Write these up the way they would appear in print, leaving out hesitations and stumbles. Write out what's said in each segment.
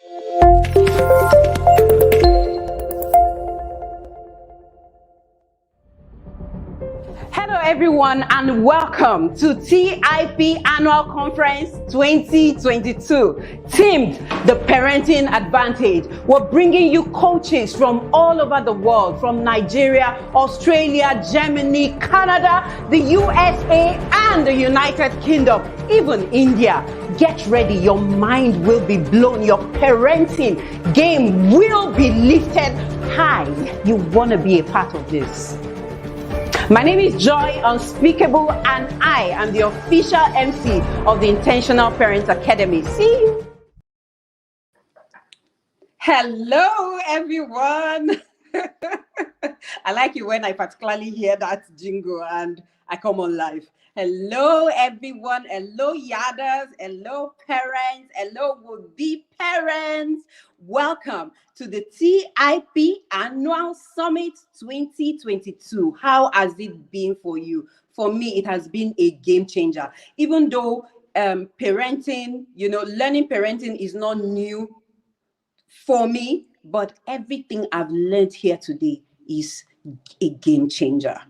Hello everyone and welcome to TIP Annual Conference 2022, themed The Parenting Advantage. We're bringing you coaches from all over the world, from Nigeria, Australia, Germany, Canada, the USA and the United Kingdom, even India. Get ready, your mind will be blown, your parenting game will be lifted high. You want to be a part of this. My name is Joy Unspeakable and I am the official MC of the Intentional Parents Academy. See you. Hello everyone. I like it when I particularly hear that jingle and I come on live. Hello everyone. Hello Yadas. Hello parents. Hello would-be parents. Welcome to the TIP Annual Summit 2022. How has it been for you? For me, it has been a game changer. Even though parenting, learning parenting is not new for me, but everything I've learned here today is a game changer.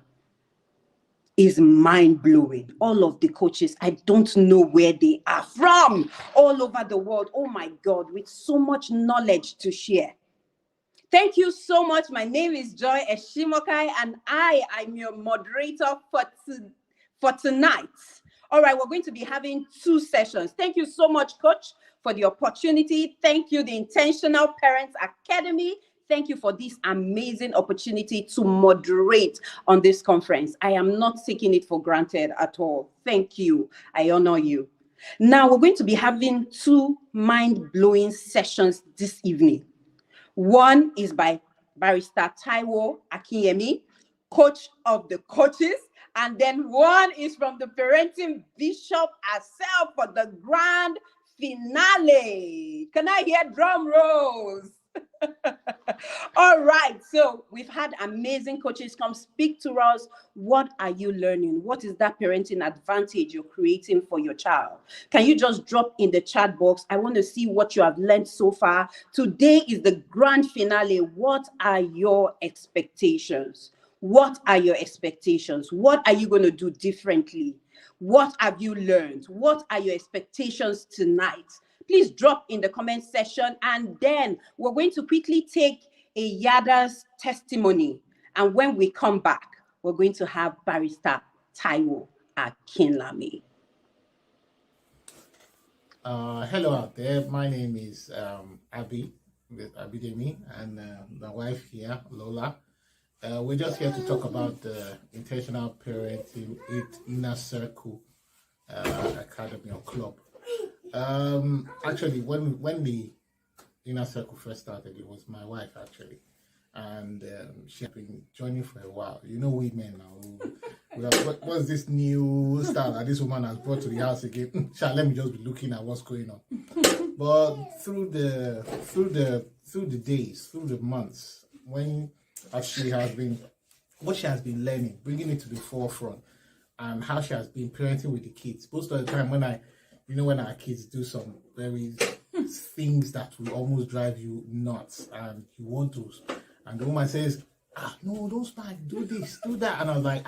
Is mind-blowing. All of the coaches, I don't know where they are from, all over the world. Oh my God, with so much knowledge to share. Thank you so much. My name is Joy Eshimokai, and I'm your moderator for tonight. All right, we're going to be having 2 sessions. Thank you so much, Coach, for the opportunity. Thank you, the Intentional Parents Academy. Thank you for this amazing opportunity to moderate on this conference. I am not taking it for granted at all. Thank you. I honor you. Now, we're going to be having 2 mind-blowing sessions this evening. One is by Barrister Taiwo Akinyemi, coach of the coaches. And then one is from the parenting bishop herself for the grand finale. Can I hear drum rolls? All right, so we've had amazing coaches come speak to us. What are you learning? What is that parenting advantage you're creating for your child? Can you just drop in the chat box? I want to see what you have learned so far. Today is the grand finale. What are your expectations? What are your expectations? What are you going to do differently? What have you learned? What are your expectations tonight? Please drop in the comment section, and then we're going to quickly take a Yada's testimony. And when we come back, we're going to have Barrister Taiwo Akinlami. Hello out there. My name is Abidemi, and my wife here, Lola. We're just here to talk about the Intentional Parenting Inner Circle Academy or Club. Actually, when the Inner Circle first started, it was my wife actually, and she had been joining for a while. You know, women now. What's this new style that this woman has brought to the house again? Let me just be looking at what's going on. But through the days, through the months, when she has been, what she has been learning, bringing it to the forefront, and how she has been parenting with the kids. Most of the time, when our kids do some very things that will almost drive you nuts, and you want to, and the woman says, no, don't spank, do this, do that, and I was like,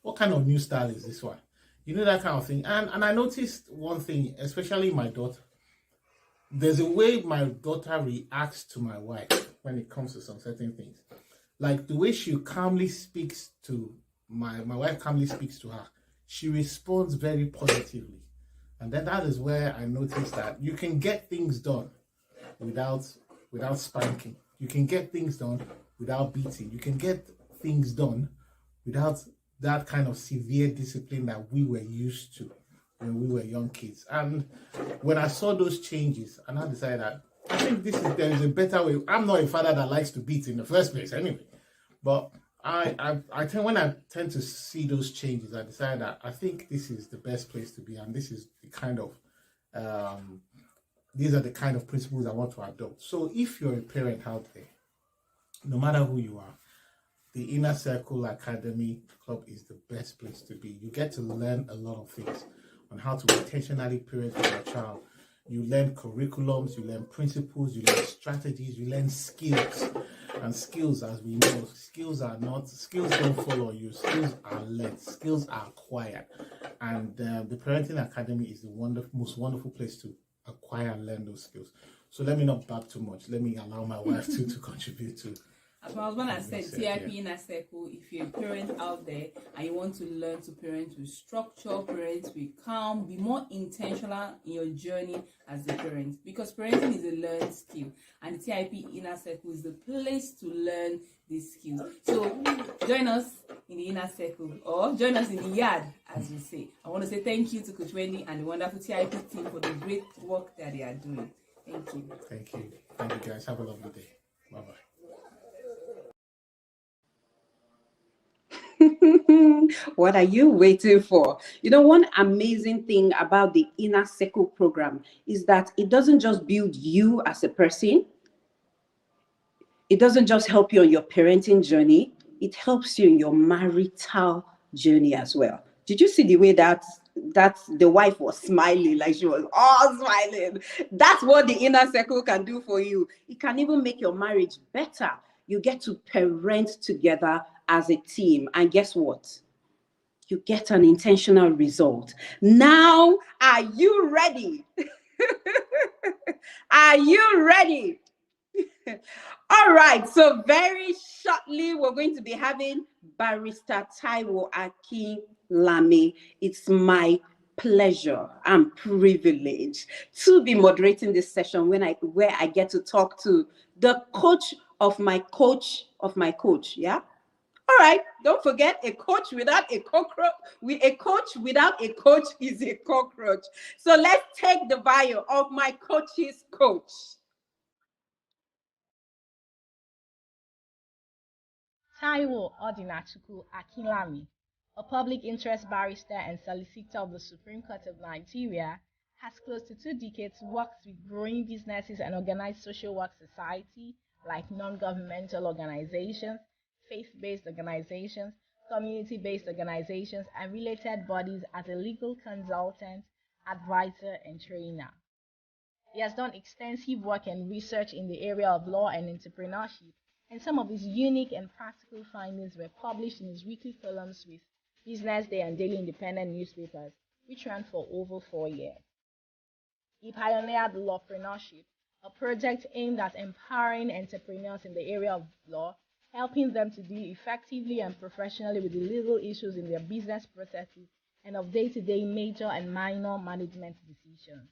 what kind of new style is this one? You know, that kind of thing. And I noticed one thing, especially my daughter. There's a way my daughter reacts to my wife when it comes to some certain things. Like the way she calmly speaks to my wife calmly speaks to her, she responds very positively. And then that is where I noticed that you can get things done without spanking. You can get things done without beating. You can get things done without that kind of severe discipline that we were used to when we were young kids. And when I saw those changes, and I decided that I think there is a better way. I'm not a father that likes to beat in the first place anyway. But when I tend to see those changes, I decided that I think this is the best place to be, and this is the kind of these are the kind of principles I want to adopt. So if you're a parent out there, no matter who you are, the Inner Circle Academy Club is the best place to be. You get to learn a lot of things on how to intentionally parent with your child. You learn curriculums, you learn principles, you learn strategies, you learn skills. And skills, as we know, skills don't follow you. Skills are learned, skills are acquired. And the Parenting Academy is the most wonderful place to acquire and learn those skills. So let me not back too much. Let me allow my wife to contribute to. As my husband has said, TIP Inner Circle, if you're a parent out there and you want to learn to parent with structure, parent with calm, be more intentional in your journey as a parent. Because parenting is a learned skill. And the TIP Inner Circle is the place to learn these skills. So join us in the Inner Circle, or join us in the yard, as we say. I want to say thank you to Coach Wendy and the wonderful TIP team for the great work that they are doing. Thank you. Thank you. Thank you, guys. Have a lovely day. Bye-bye. What are you waiting for? You know, one amazing thing about the Inner Circle program is that it doesn't just build you as a person. It doesn't just help you on your parenting journey. It helps you in your marital journey as well. Did you see the way that the wife was smiling, like she was all smiling? That's what the Inner Circle can do for you. It can even make your marriage better. You get to parent together as a team. And guess what? You get an intentional result. Now, are you ready? Are you ready? All right, so very shortly, we're going to be having Barrister Taiwo Akinlami. It's my pleasure and privilege to be moderating this session where I get to talk to the coach of my coach of my coach. Yeah. All right, don't forget, a coach without a cockroach, a coach without a coach is a cockroach. So let's take the bio of my coach's coach. Taiwo Odinachuku Akinlami, a public interest barrister and solicitor of the Supreme Court of Nigeria, has close to 2 decades worked with growing businesses and organized social work society like non-governmental organizations, faith-based organizations, community-based organizations, and related bodies as a legal consultant, advisor, and trainer. He has done extensive work and research in the area of law and entrepreneurship, and some of his unique and practical findings were published in his weekly columns with Business Day and Daily Independent newspapers, which ran for over 4 years. He pioneered lawpreneurship, a project aimed at empowering entrepreneurs in the area of law, helping them to deal effectively and professionally with the legal issues in their business processes and of day-to-day major and minor management decisions.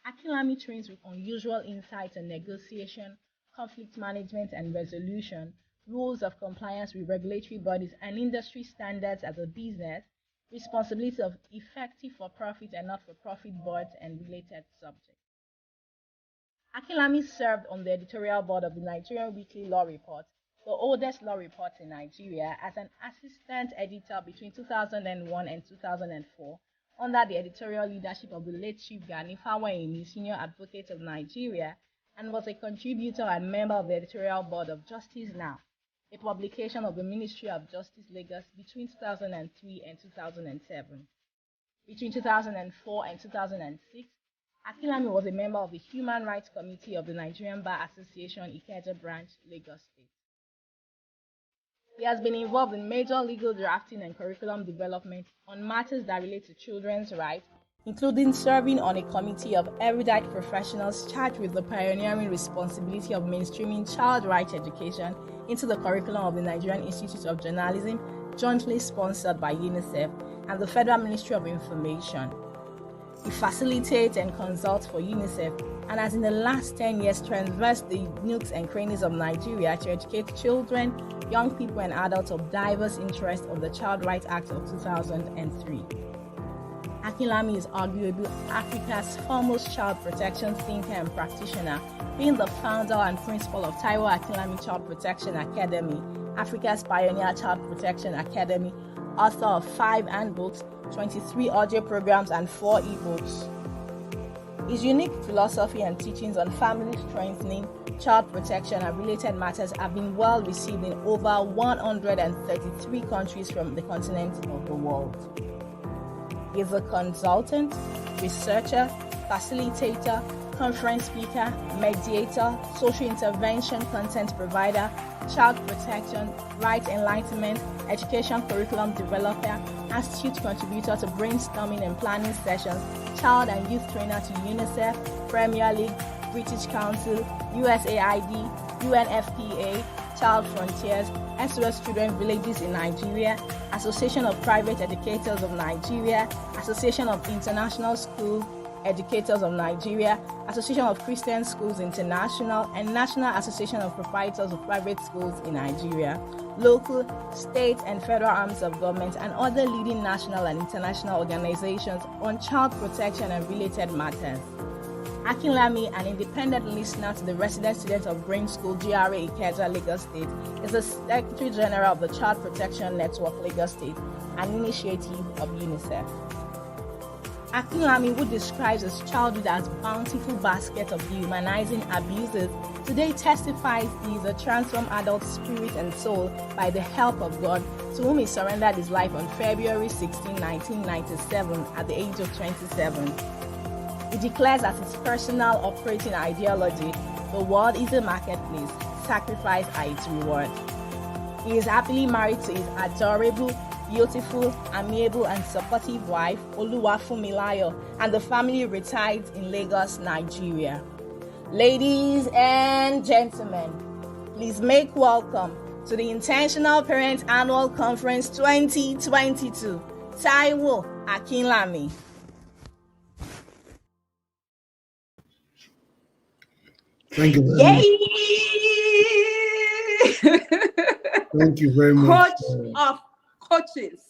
Akinlami trains with unusual insights on negotiation, conflict management and resolution, rules of compliance with regulatory bodies and industry standards as a business, responsibility of effective for-profit and not-for-profit boards, and related subjects. Akinlami served on the editorial board of the Nigerian Weekly Law Report, the oldest law report in Nigeria, as an assistant editor between 2001 and 2004, under the editorial leadership of the late Chief Gani Fawayimi, Senior Advocate of Nigeria, and was a contributor and member of the editorial board of Justice Now, a publication of the Ministry of Justice Lagos between 2003 and 2007. Between 2004 and 2006, Akinlami was a member of the Human Rights Committee of the Nigerian Bar Association, Ikeja Branch, Lagos State. He has been involved in major legal drafting and curriculum development on matters that relate to children's rights, including serving on a committee of erudite professionals charged with the pioneering responsibility of mainstreaming child rights education into the curriculum of the Nigerian Institute of Journalism, jointly sponsored by UNICEF and the Federal Ministry of Information. He facilitates and consults for UNICEF and has in the last 10 years traversed the nooks and crannies of Nigeria to educate children, young people and adults of diverse interests of the Child Rights Act of 2003. Akinlami is arguably Africa's foremost child protection thinker and practitioner, being the founder and principal of Taiwo Akinlami Child Protection Academy, Africa's pioneer child protection academy, author of 5 handbooks, 23 audio programs, and 4 ebooks. His unique philosophy and teachings on family strengthening, child protection, and related matters have been well received in over 133 countries from the continent of the world. He is a consultant, researcher, facilitator, conference speaker, mediator, social intervention content provider, child protection, rights enlightenment, education curriculum developer, astute contributor to brainstorming and planning sessions, child and youth trainer to UNICEF, Premier League, British Council, USAID, UNFPA, Child Frontiers, SOS Children Villages in Nigeria, Association of Private Educators of Nigeria, Association of International School Educators of Nigeria, Association of Christian Schools International, and National Association of Proprietors of Private Schools in Nigeria, local, state, and federal arms of government, and other leading national and international organizations on child protection and related matters. Akinlami, an independent listener to the resident student of Brain School, GRA Ikeja, Lagos State, is the Secretary General of the Child Protection Network, Lagos State, an initiative of UNICEF. Akinlami, who describes his childhood as bountiful basket of dehumanizing abuses, today testifies he is a transformed adult spirit and soul by the help of God, to whom he surrendered his life on February 16, 1997, at the age of 27. He declares as his personal operating ideology, the world is a marketplace, sacrifice are its reward. He is happily married to his adorable, beautiful, amiable, and supportive wife, Oluwafunmilayo, and the family resides in Lagos, Nigeria. Ladies and gentlemen, please make welcome to the Intentional Parent Annual Conference 2022, Taiwo Akinlami. Thank you very much. Thank you very much. Coach of coaches.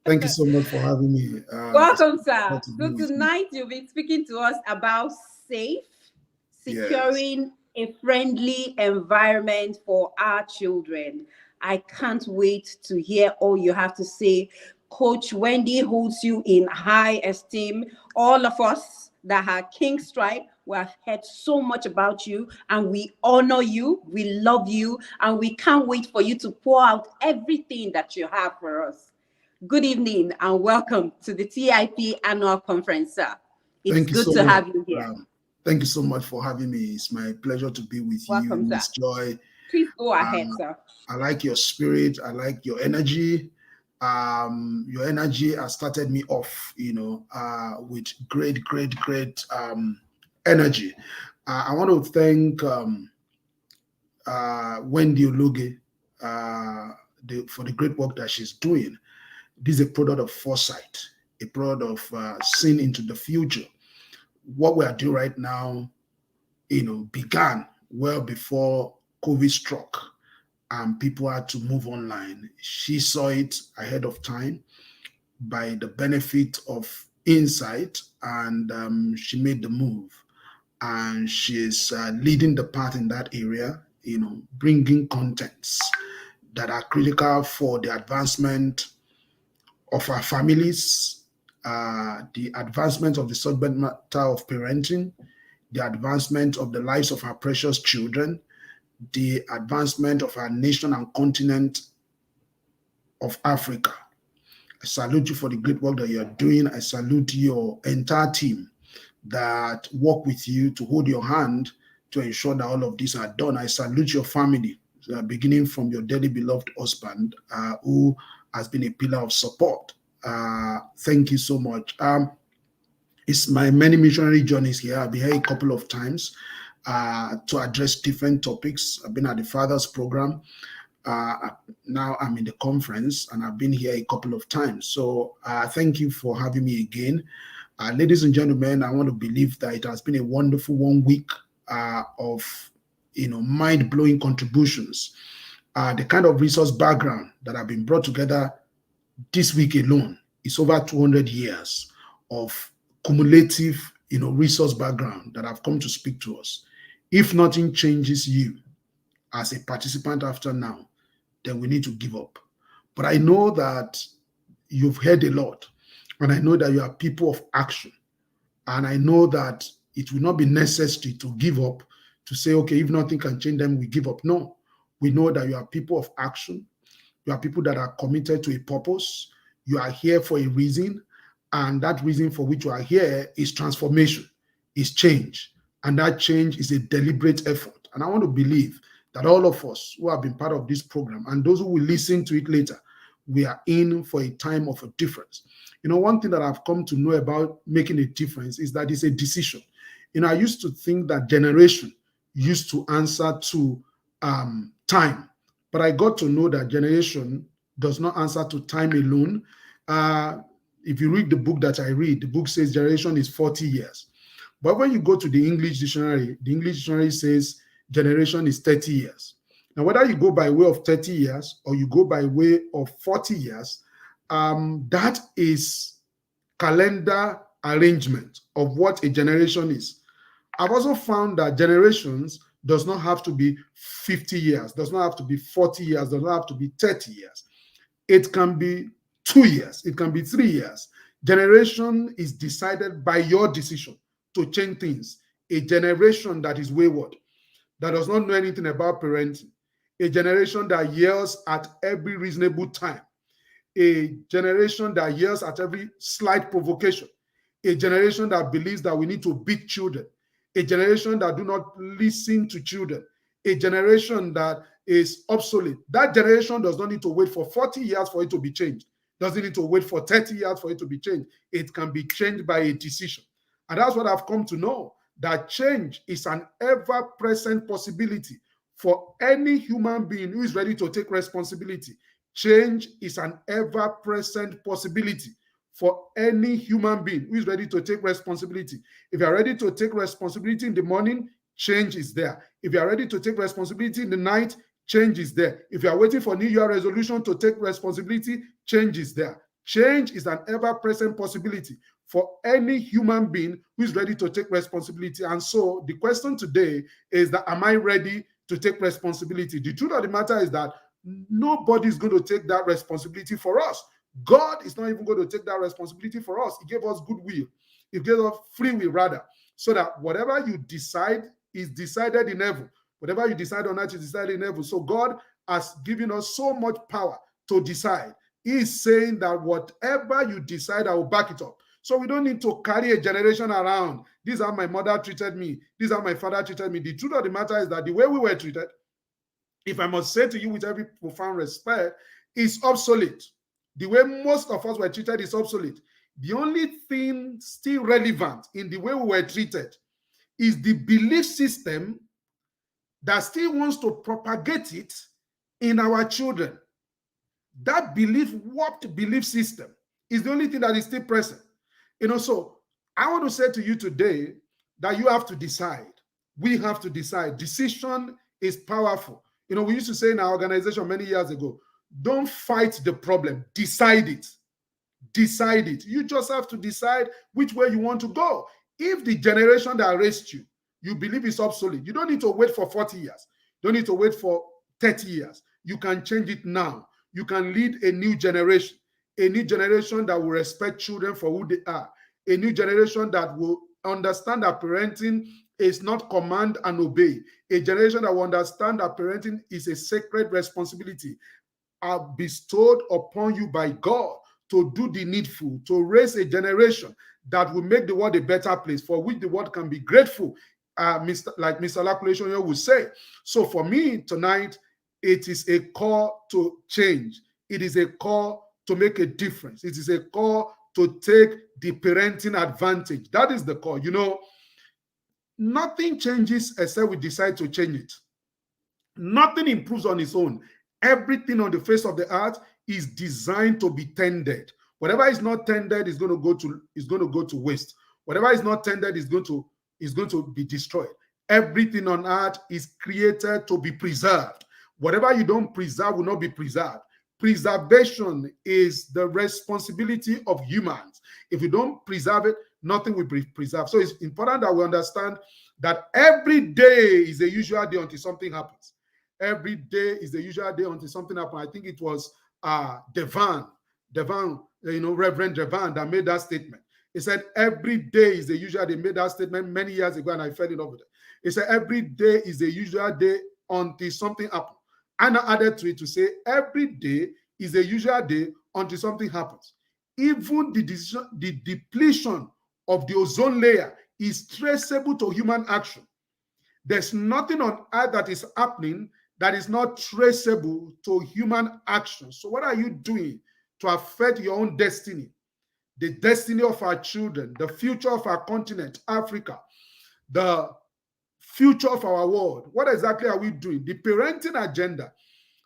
Thank you so much for having me. Welcome, sir. So tonight you'll be speaking to us about S.A.F.E, securing a friendly environment for our children. I can't wait to hear all you have to say. Coach Wendy holds you in high esteem. All of us that are King Stripe, we have heard so much about you, and we honor you, we love you, and we can't wait for you to pour out everything that you have for us. Good evening and welcome to the TIP Annual Conference, sir. It's good to have you here. Thank you so much for having me. It's my pleasure to be with you, Miss Joy. Please go ahead, sir. I like your spirit. I like your energy. Your energy has started me off, with great energy. I want to thank Wendy Ologe for the great work that she's doing. This is a product of foresight, a product of seeing into the future. What we are doing right now, began well before COVID struck and people had to move online. She saw it ahead of time by the benefit of insight, and she made the move. And she's leading the path in that area, bringing contents that are critical for the advancement of our families, the advancement of the subject matter of parenting, the advancement of the lives of our precious children, the advancement of our nation and continent of Africa. I salute you for the great work that you're doing. I salute your entire team that work with you to hold your hand to ensure that all of these are done. I salute your family, beginning from your dearly beloved husband, who has been a pillar of support. Thank you so much. It's my many missionary journeys here. I've been here a couple of times to address different topics. I've been at the Fathers Program. Now I'm in the conference, and I've been here a couple of times. So thank you for having me again. Ladies and gentlemen, I want to believe that it has been a wonderful 1 week of mind-blowing contributions. The kind of resource background that have been brought together this week alone is over 200 years of cumulative resource background that have come to speak to us. If nothing changes you as a participant after now, then we need to give up. But I know that you've heard a lot, and I know that you are people of action. And I know that it will not be necessary to give up, to say, okay, if nothing can change, then we give up. No, we know that you are people of action. You are people that are committed to a purpose. You are here for a reason, and that reason for which you are here is transformation. is change. And that change is a deliberate effort. And I want to believe that all of us who have been part of this program and those who will listen to it later, we are in for a time of a difference. One thing that I've come to know about making a difference is that it's a decision. I used to think that generation used to answer to time, but I got to know that generation does not answer to time alone. If you read the book that I read, the book says generation is 40 years. But when you go to the English dictionary says generation is 30 years. Now, whether you go by way of 30 years or you go by way of 40 years, that is calendar arrangement of what a generation is. I've also found that generations does not have to be 50 years, does not have to be 40 years, does not have to be 30 years. It can be 2 years, it can be 3 years. Generation is decided by your decision to change things. A generation that is wayward, that does not know anything about parenting, a generation that yells at every reasonable time, a generation that yells at every slight provocation, a generation that believes that we need to beat children, a generation that do not listen to children, a generation that is obsolete. That generation does not need to wait for 40 years for it to be changed. Doesn't need to wait for 30 years for it to be changed. It can be changed by a decision. And that's what I've come to know, that change is an ever-present possibility for any human being who is ready to take responsibility. Change is an ever-present possibility for any human being who is ready to take responsibility. If you are ready to take responsibility in the morning, change is there. If you are ready to take responsibility in the night, change is there. If you are waiting for New Year resolution to take responsibility, change is there. Change is an ever-present possibility for any human being who is ready to take responsibility. And so the question today is that, am I ready to take responsibility? The truth of the matter is that nobody is going to take that responsibility for us. God is not even going to take that responsibility for us. He gave us goodwill. He gave us free will, rather, so that whatever you decide is decided in heaven. Whatever you decide on earth is decided in heaven. So God has given us so much power to decide. He is saying that whatever you decide, I will back it up. So we don't need to carry a generation around. This is how my mother treated me. This is how my father treated me. The truth of the matter is that the way we were treated, if I must say to you with every profound respect, is obsolete. The way most of us were treated is obsolete. The only thing still relevant in the way we were treated is the belief system that still wants to propagate it in our children. That warped belief system is the only thing that is still present. So I want to say to you today that you have to decide. We have to decide. Decision is powerful. We used to say in our organization many years ago, don't fight the problem, decide it. Decide it. You just have to decide which way you want to go. If the generation that raised you, you believe is obsolete, you don't need to wait for 40 years. You don't need to wait for 30 years. You can change it now. You can lead a new generation that will respect children for who they are, a new generation that will understand that parenting is not command and obey, a generation that will understand that parenting is a sacred responsibility bestowed upon you by God to do the needful, to raise a generation that will make the world a better place, for which the world can be grateful, like Mr. Lakulation would say. So for me tonight, it is a call to change. It is a call to make a difference. It is a call to take the parenting advantage. That is the call. Nothing changes except we decide to change it. Nothing improves on its own. Everything on the face of the earth is designed to be tended. Whatever is not tended is going to go to waste. Whatever is not tended is going to be destroyed. Everything on earth is created to be preserved. Whatever you don't preserve will not be preserved. Preservation is the responsibility of humans. If you don't preserve it, nothing will be preserved. So it's important that we understand that every day is a usual day until something happens. Every day is the usual day until something happens. I think it was Reverend Devan that made that statement. He said every day is the usual day. He made that statement many years ago, and I fell in love with it. He said every day is the usual day until something happens. And I added to it to say every day is a usual day until something happens. Even the depletion of the ozone layer is traceable to human action. There's nothing on earth that is happening that is not traceable to human action. So what are you doing to affect your own destiny, the destiny of our children, the future of our continent, Africa, the future of our world? What exactly are we doing? The parenting agenda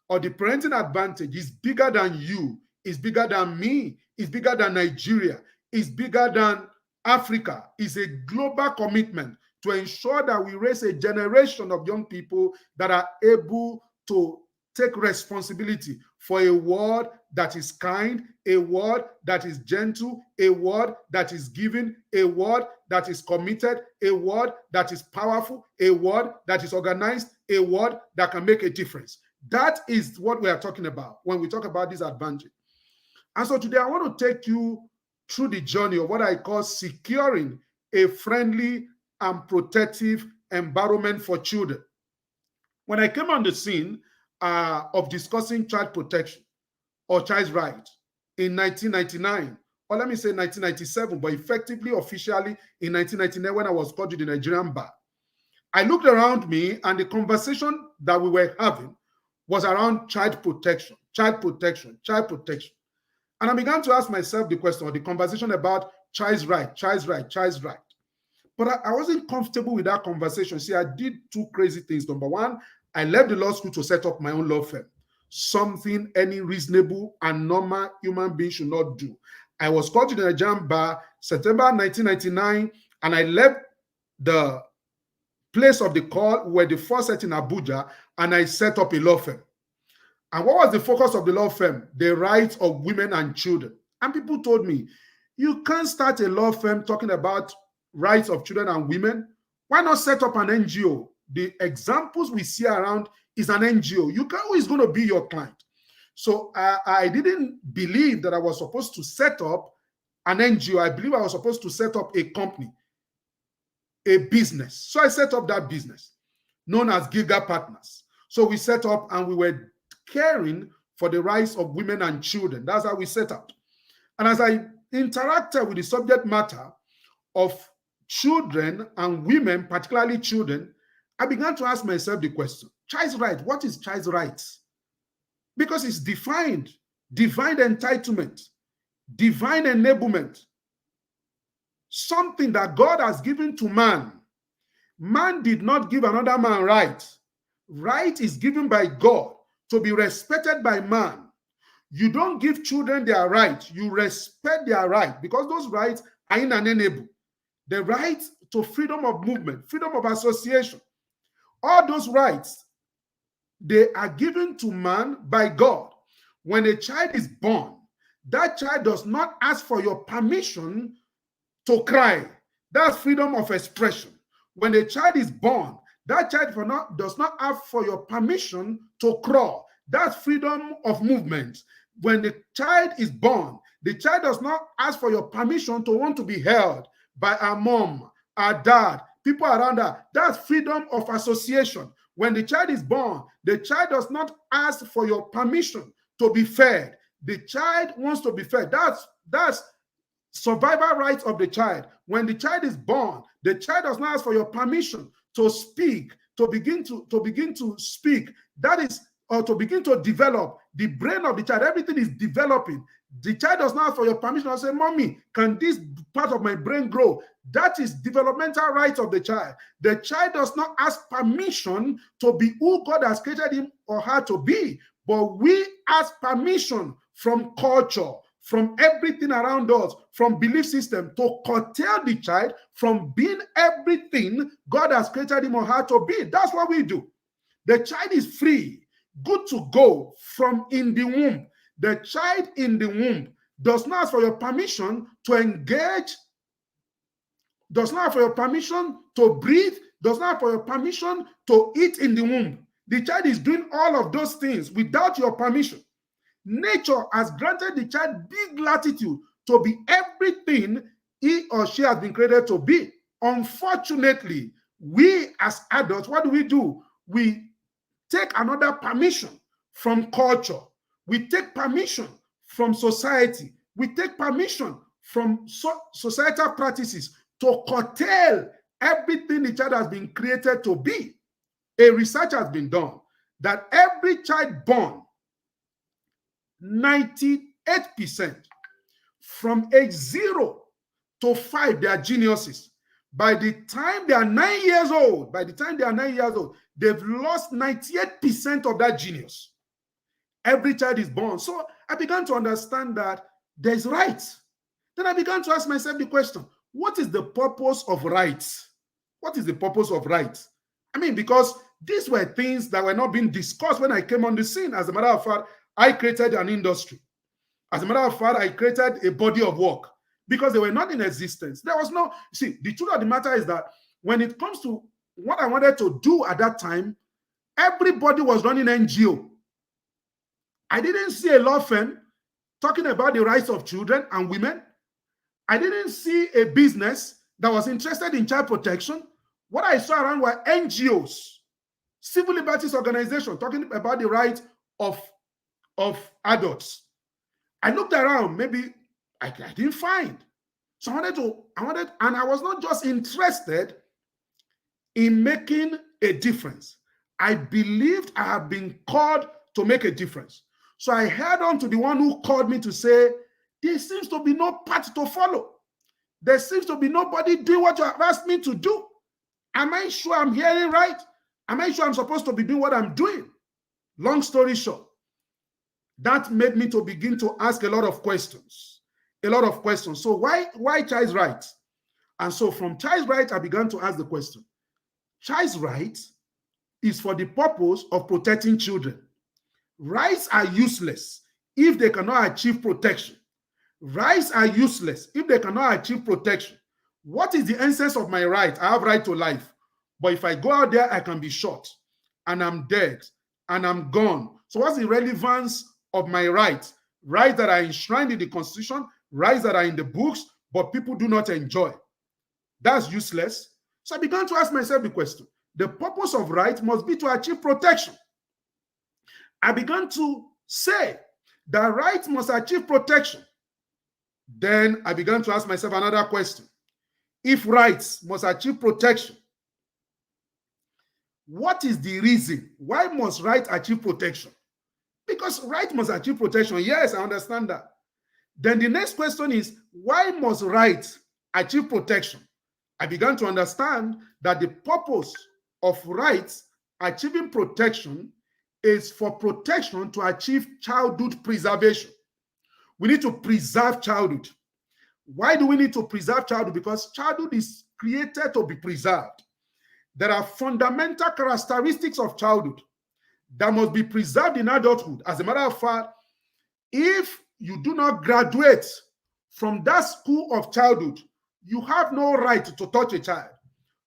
or the parenting advantage is bigger than you, is bigger than me, is bigger than Nigeria, is bigger than Africa. Is a global commitment to ensure that we raise a generation of young people that are able to take responsibility for a world that is kind, a world that is gentle, a world that is giving, a world that is committed, a world that is powerful, a world that is organized, a world that can make a difference. That is what we are talking about when we talk about this advantage. And so today I want to take you through the journey of what I call securing a friendly and protective environment for children. When I came on the scene of discussing child protection or child's rights in 1999, or let me say 1997, but effectively, officially in 1999 when I was called to the Nigerian bar, I looked around me and the conversation that we were having was around child protection, child protection, child protection. And I began to ask myself the question, or the conversation about child's right, child's right, child's right. But I wasn't comfortable with that conversation. See, I did two crazy things. Number one, I left the law school to set up my own law firm, something any reasonable and normal human being should not do. I was called to the Nigerian bar September 1999, and I left the place of the call where the first set in Abuja, and I set up a law firm. And what was the focus of the law firm? The rights of women and children. And people told me, you can't start a law firm talking about rights of children and women. Why not set up an NGO? The examples we see around is an NGO. Who is going to be your client? So I didn't believe that I was supposed to set up an NGO. I believe I was supposed to set up a company, a business. So I set up that business known as Giga Partners. So we set up and we were caring for the rights of women and children. That's how we set up. And as I interacted with the subject matter of children and women, particularly children, I began to ask myself the question, child's right, what is child's rights? Because it's defined, divine entitlement, divine enablement, something that God has given to man. Man did not give another man right. Right is given by God to be respected by man. You don't give children their right, you respect their right, because those rights are inalienable. The right to freedom of movement, freedom of association, all those rights, they are given to man by God. When a child is born, that child does not ask for your permission to cry. That's freedom of expression. When a child is born, that child does not ask for your permission to crawl. That's freedom of movement. When the child is born, the child does not ask for your permission to want to be held by our mom, our dad, people around her. That's freedom of association. When the child is born, the child does not ask for your permission to be fed. The child wants to be fed. That's survival rights of the child. When the child is born, the child does not ask for your permission to speak, to begin to speak. That is, or to begin to develop the brain of the child. Everything is developing. The child does not ask for your permission to say, Mommy, can this part of my brain grow? That is developmental rights of the child. The child does not ask permission to be who God has created him or her to be, but we ask permission from culture, from everything around us, from belief system, to curtail the child from being everything God has created him or her to be. That's what we do. The child is free, good to go from in the womb. The child in the womb does not ask for your permission to engage, does not ask for your permission to breathe, does not ask for your permission to eat in the womb. The child is doing all of those things without your permission. Nature has granted the child big latitude to be everything he or she has been created to be. Unfortunately, we as adults, what do? We take another permission from culture. We take permission from society. We take permission from societal practices to curtail everything the child has been created to be. A research has been done that every child born, 98% from age 0 to 5, they are geniuses. By the time they are 9 years old, they've lost 98% of that genius. Every child is born. So I began to understand that there's rights. Then I began to ask myself the question, what is the purpose of rights? What is the purpose of rights? I mean, because these were things that were not being discussed when I came on the scene. As a matter of fact, I created an industry. As a matter of fact, I created a body of work because they were not in existence. There was no, see, the truth of the matter is that when it comes to what I wanted to do at that time, everybody was running NGO. I didn't see a law firm talking about the rights of children and women. I didn't see a business that was interested in child protection. What I saw around were NGOs, civil liberties organizations talking about the rights of adults. I looked around, maybe I didn't find. So and I was not just interested in making a difference. I believed I had been called to make a difference. So I held on to the one who called me to say, there seems to be no path to follow. There seems to be nobody doing what you have asked me to do. Am I sure I'm hearing right? Am I sure I'm supposed to be doing what I'm doing? Long story short, that made me to begin to ask a lot of questions. So why child's rights? And so from child's rights, I began to ask the question. Child's rights is for the purpose of protecting children. Rights are useless if they cannot achieve protection. Rights are useless if they cannot achieve protection. What is the essence of my right? I have right to life. But if I go out there, I can be shot and I'm dead and I'm gone. So what's the relevance of my rights? Rights that are enshrined in the Constitution, rights that are in the books, but people do not enjoy. That's useless. So I began to ask myself the question. The purpose of rights must be to achieve protection. I began to say that rights must achieve protection. Then I began to ask myself another question. If rights must achieve protection, what is the reason? Why must rights achieve protection? Because rights must achieve protection. Yes, I understand that. Then the next question is, why must rights achieve protection? I began to understand that the purpose of rights achieving protection is for protection to achieve childhood preservation. We need to preserve childhood. Why do we need to preserve childhood? Because childhood is created to be preserved. There are fundamental characteristics of childhood that must be preserved in adulthood. As a matter of fact, if you do not graduate from that school of childhood, you have no right to touch a child,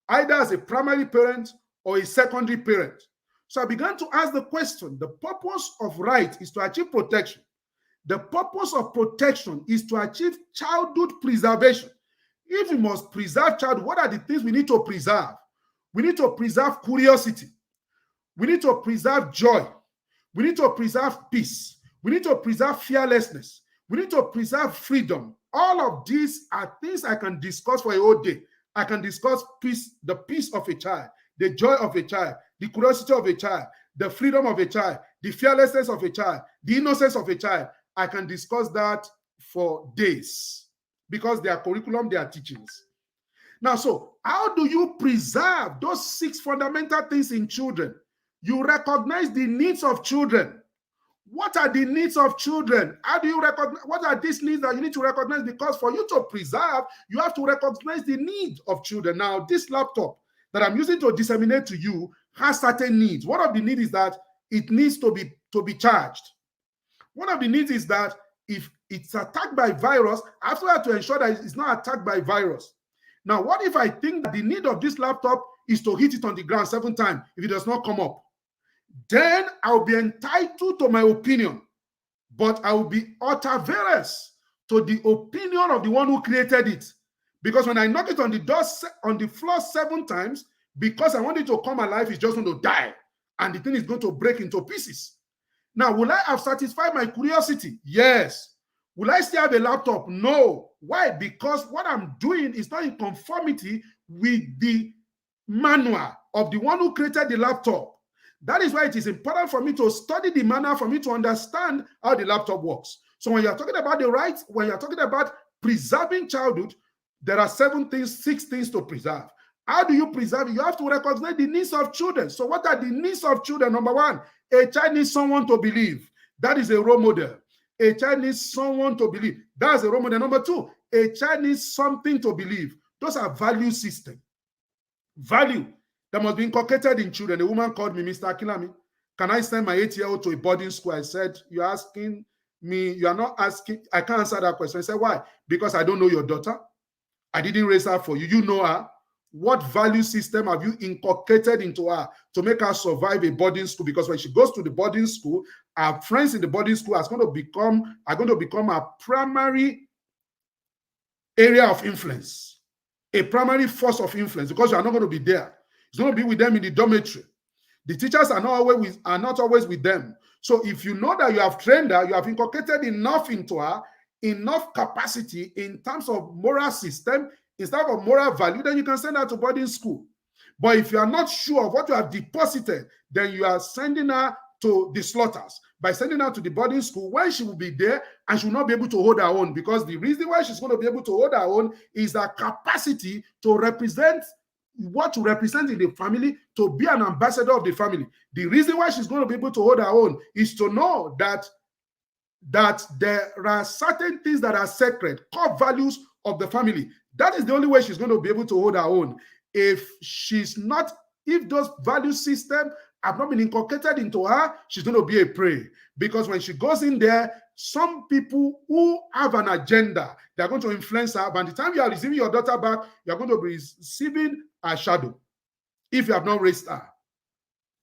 either as a primary parent or a secondary parent. So I began to ask the question, the purpose of right is to achieve protection. The purpose of protection is to achieve childhood preservation. If we must preserve childhood, what are the things we need to preserve? We need to preserve curiosity. We need to preserve joy. We need to preserve peace. We need to preserve fearlessness. We need to preserve freedom. All of these are things I can discuss for a whole day. I can discuss peace, the peace of a child, the joy of a child, the curiosity of a child, the freedom of a child, the fearlessness of a child, the innocence of a child. I can discuss that for days because they are curriculum, they are teachings. Now, so how do you preserve those 6 fundamental things in children? You recognize the needs of children. What are the needs of children? How do you recognize? What are these needs that you need to recognize? Because for you to preserve, you have to recognize the need of children. Now, this laptop that I'm using to disseminate to you has certain needs. One of the needs is that it needs to be charged. One of the needs is that if it's attacked by virus, I have to ensure that it's not attacked by virus. Now, what if I think that the need of this laptop is to hit it on the ground 7 times if it does not come up? Then I'll be entitled to my opinion, but I will be ultra-various to the opinion of the one who created it. Because when I knock it on the floor 7 times, because I want it to come alive, it's just going to die. And the thing is going to break into pieces. Now, will I have satisfied my curiosity? Yes. Will I still have a laptop? No. Why? Because what I'm doing is not in conformity with the manual of the one who created the laptop. That is why it is important for me to study the manual, for me to understand how the laptop works. So when you're talking about the rights, when you're talking about preserving childhood, there are 6 things to preserve. How do you preserve it? You have to recognize the needs of children. So what are the needs of children? Number one, a child needs someone to believe. That is a role model. A child needs someone to believe. That's a role model. Number two, a child needs something to believe. Those are value systems. Value that must be inculcated in children. A woman called me, Mr. Akilami, can I send my 8-year-old to a boarding school? I said, you're asking me, you are not asking, I can't answer that question. I said, why? Because I don't know your daughter. I didn't raise her for you. You know her. What value system have you inculcated into her to make her survive a boarding school? Because when she goes to the boarding school, our friends in the boarding school are going to become a primary area of influence, a primary force of influence, because you are not going to be there. It's going to be with them in the dormitory. The teachers are not always with them. So if you know that you have trained her, you have inculcated enough into her, enough capacity in terms of moral system, instead of moral value, then you can send her to boarding school. But if you are not sure of what you have deposited, then you are sending her to the slaughters. By sending her to the boarding school, when she will be there and she will not be able to hold her own, because the reason why she's going to be able to hold her own is her capacity to represent what to represent in the family, to be an ambassador of the family. The reason why she's going to be able to hold her own is to know that there are certain things that are sacred, core values of the family. That is the only way she's going to be able to hold her own. If those value systems have not been inculcated into her, she's going to be a prey. Because when she goes in there, some people who have an agenda, they're going to influence her. By the time you are receiving your daughter back, you're going to be receiving a shadow if you have not raised her.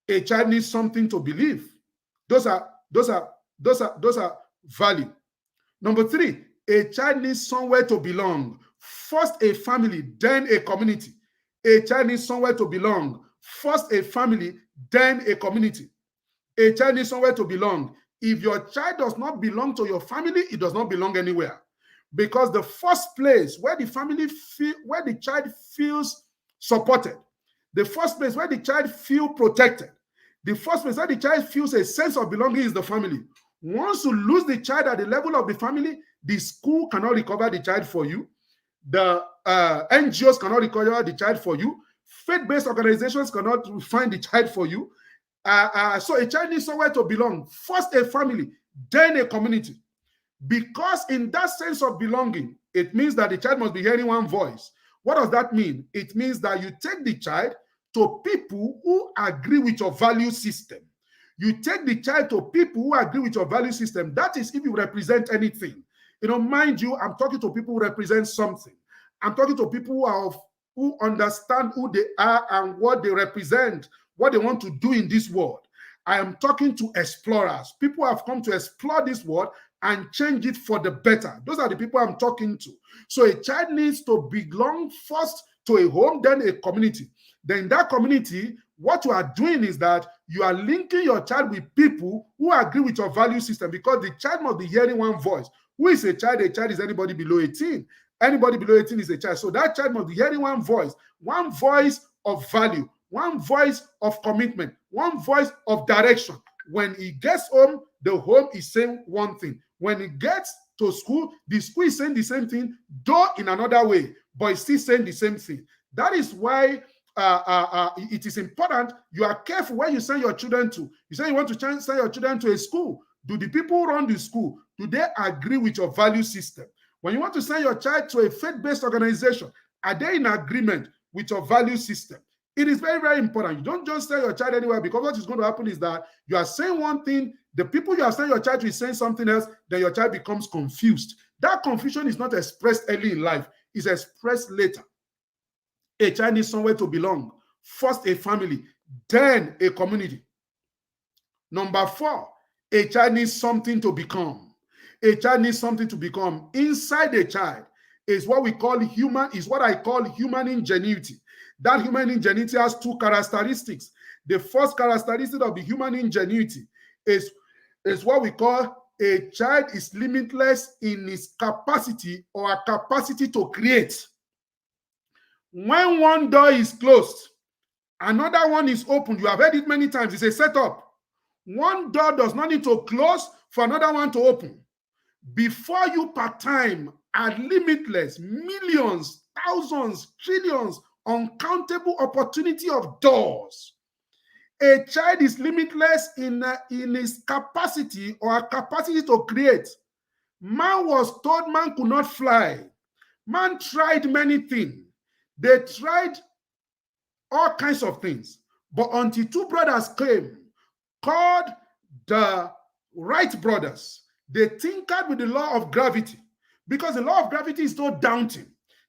A child needs something to believe. Those are value. Number three, a child needs somewhere to belong. First a family, then a community. A child needs somewhere to belong. First a family, then a community. A child needs somewhere to belong. If your child does not belong to your family, it does not belong anywhere. Because the first place where the child feels supported, the first place where the child feels protected, the first place where the child feels a sense of belonging is the family. Once you lose the child at the level of the family, the school cannot recover the child for you. The NGOs cannot recover the child for you. Faith-based organizations cannot find the child for you. So a child needs somewhere to belong. First a family, then a community. Because in that sense of belonging, it means that the child must be hearing one voice. What does that mean? It means that you take the child to people who agree with your value system. You take the child to people who agree with your value system. That is if you represent anything. Mind you, I'm talking to people who represent something. I'm talking to people who understand who they are and what they represent, what they want to do in this world. I am talking to explorers. People have come to explore this world and change it for the better. Those are the people I'm talking to. So a child needs to belong first to a home, then a community. Then in that community, what you are doing is that you are linking your child with people who agree with your value system, because the child must be hearing one voice. Who is a child? A child is anybody below 18. Anybody below 18 is a child. So that child must be hearing one voice of value, one voice of commitment, one voice of direction. When he gets home, the home is saying one thing. When he gets to school, the school is saying the same thing, though in another way, but it's still saying the same thing. That is why it is important you are careful where you send your children to. You say you want to send your children to a school. Do the people who run the school, do they agree with your value system? When you want to send your child to a faith-based organization, are they in agreement with your value system? It is very, very important. You don't just send your child anywhere, because what is going to happen is that you are saying one thing, the people you are sending your child to is saying something else, then your child becomes confused. That confusion is not expressed early in life, it's expressed later. A child needs somewhere to belong. First a family, then a community. Number four, a child needs something to become. A child needs something to become. Inside a child is what I call human ingenuity. That human ingenuity has two characteristics. The first characteristic of the human ingenuity is what we call A child is limitless in his capacity or capacity to create. When one door is closed, another one is opened. You have heard it many times. It's a setup. One door does not need to close for another one to open. Before you part-time are limitless, millions, thousands, trillions, uncountable opportunity of doors. A child is limitless in his capacity or capacity to create. Man was told man could not fly. Man tried many things. They tried all kinds of things. But until two brothers came, called the Wright brothers, they tinkered with the law of gravity, because the law of gravity is so daunting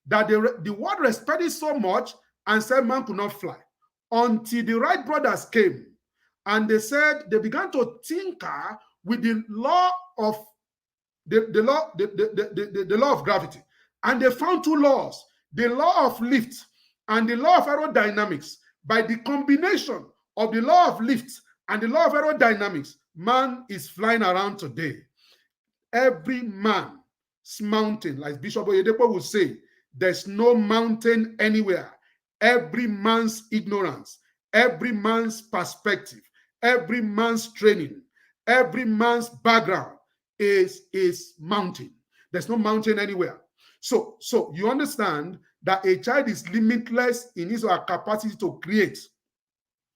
that the world respected so much and said man could not fly. Until the Wright brothers came and they said they began to tinker with the law of the law of gravity, and they found two laws: the law of lift and the law of aerodynamics. By the combination of the law of lift and the law of aerodynamics, man is flying around today. Every man's mountain, like Bishop Oyedepo would say, there's no mountain anywhere. Every man's ignorance, every man's perspective, every man's training, every man's background is mountain. There's no mountain anywhere. So you understand that a child is limitless in his or her capacity to create.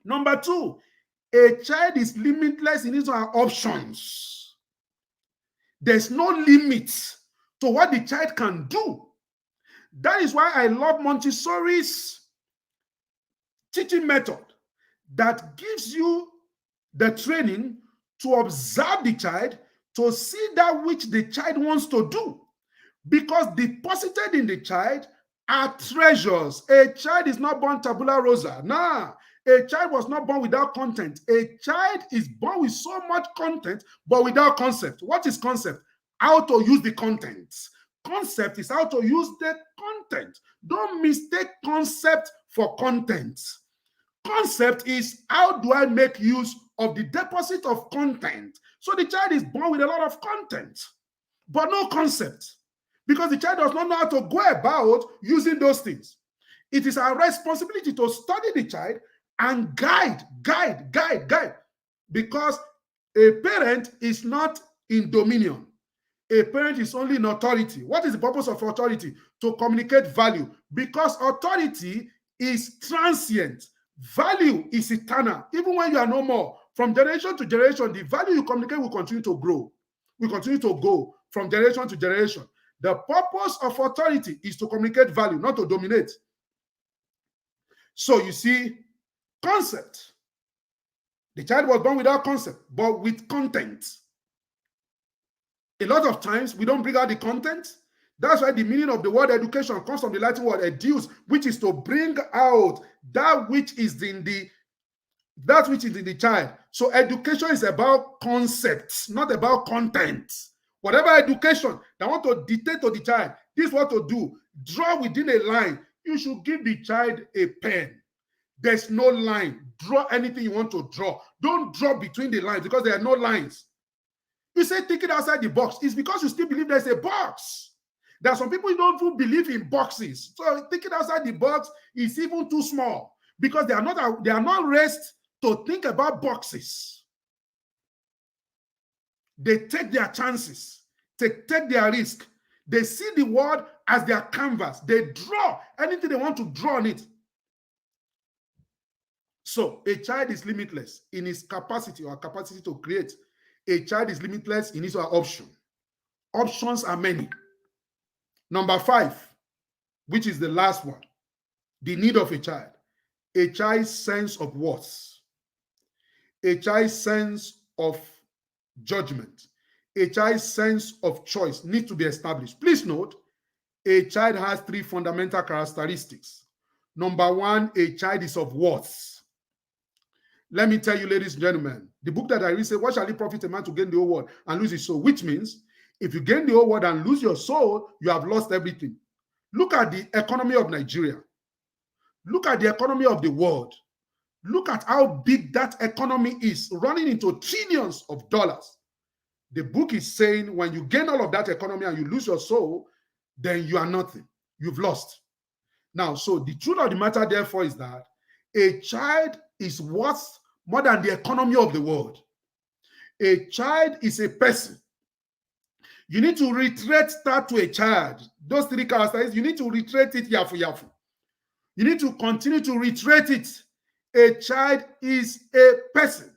Number two, a child is limitless in his or her options. There's no limit to what the child can do. That is why I love Montessori's teaching method that gives you the training to observe the child, to see that which the child wants to do. Because deposited in the child are treasures. A child is not born tabula rasa. Nah, a child was not born without content. A child is born with so much content, but without concept. What is concept? How to use the content. Concept is how to use the content. Don't mistake concept for content. Concept is how do I make use of the deposit of content. So the child is born with a lot of content, but no concept. Because the child does not know how to go about using those things. It is our responsibility to study the child and guide. Because a parent is not in dominion. A parent is only in authority. What is the purpose of authority? To communicate value. Because authority is transient. Value is eternal. Even when you are no more, from generation to generation, the value you communicate will continue to grow. Will continue to go from generation to generation. The purpose of authority is to communicate value, not to dominate. So you see, concept. The child was born without concept, but with content. A lot of times, we don't bring out the content. That's why the meaning of the word education comes from the Latin word educe, which is to bring out that which is in the child. So education is about concepts, not about content. Whatever education that want to dictate to the child, this is what to do. Draw within a line. You should give the child a pen. There's no line. Draw anything you want to draw. Don't draw between the lines because there are no lines. You say thinking outside the box. It's because you still believe there's a box. There are some people who don't even believe in boxes. So thinking outside the box is even too small because they are not raised to think about boxes. They take their chances. They take their risk. They see the world as their canvas. They draw anything they want to draw on it. So a child is limitless in his capacity or capacity to create. A child is limitless in his or her option. Options are many. Number 5, which is the last one, the need of a child. A child's sense of worth. A child's sense of judgment. A child's sense of choice needs to be established. Please note, a child has 3 fundamental characteristics. Number 1, a child is of worth. Let me tell you, ladies and gentlemen, the book that I read says, what shall it profit a man to gain the whole world and lose his soul? Which means, if you gain the whole world and lose your soul, you have lost everything. Look at the economy of Nigeria. Look at the economy of the world. Look at how big that economy is, running into trillions of dollars. The book is saying when you gain all of that economy and you lose your soul, then you are nothing. You've lost. Now, so the truth of the matter, therefore, is that a child is worth more than the economy of the world. A child is a person. You need to reiterate that to a child. Those three characteristics, you need to reiterate it yafu yafu. You need to continue to reiterate it. A child is a person.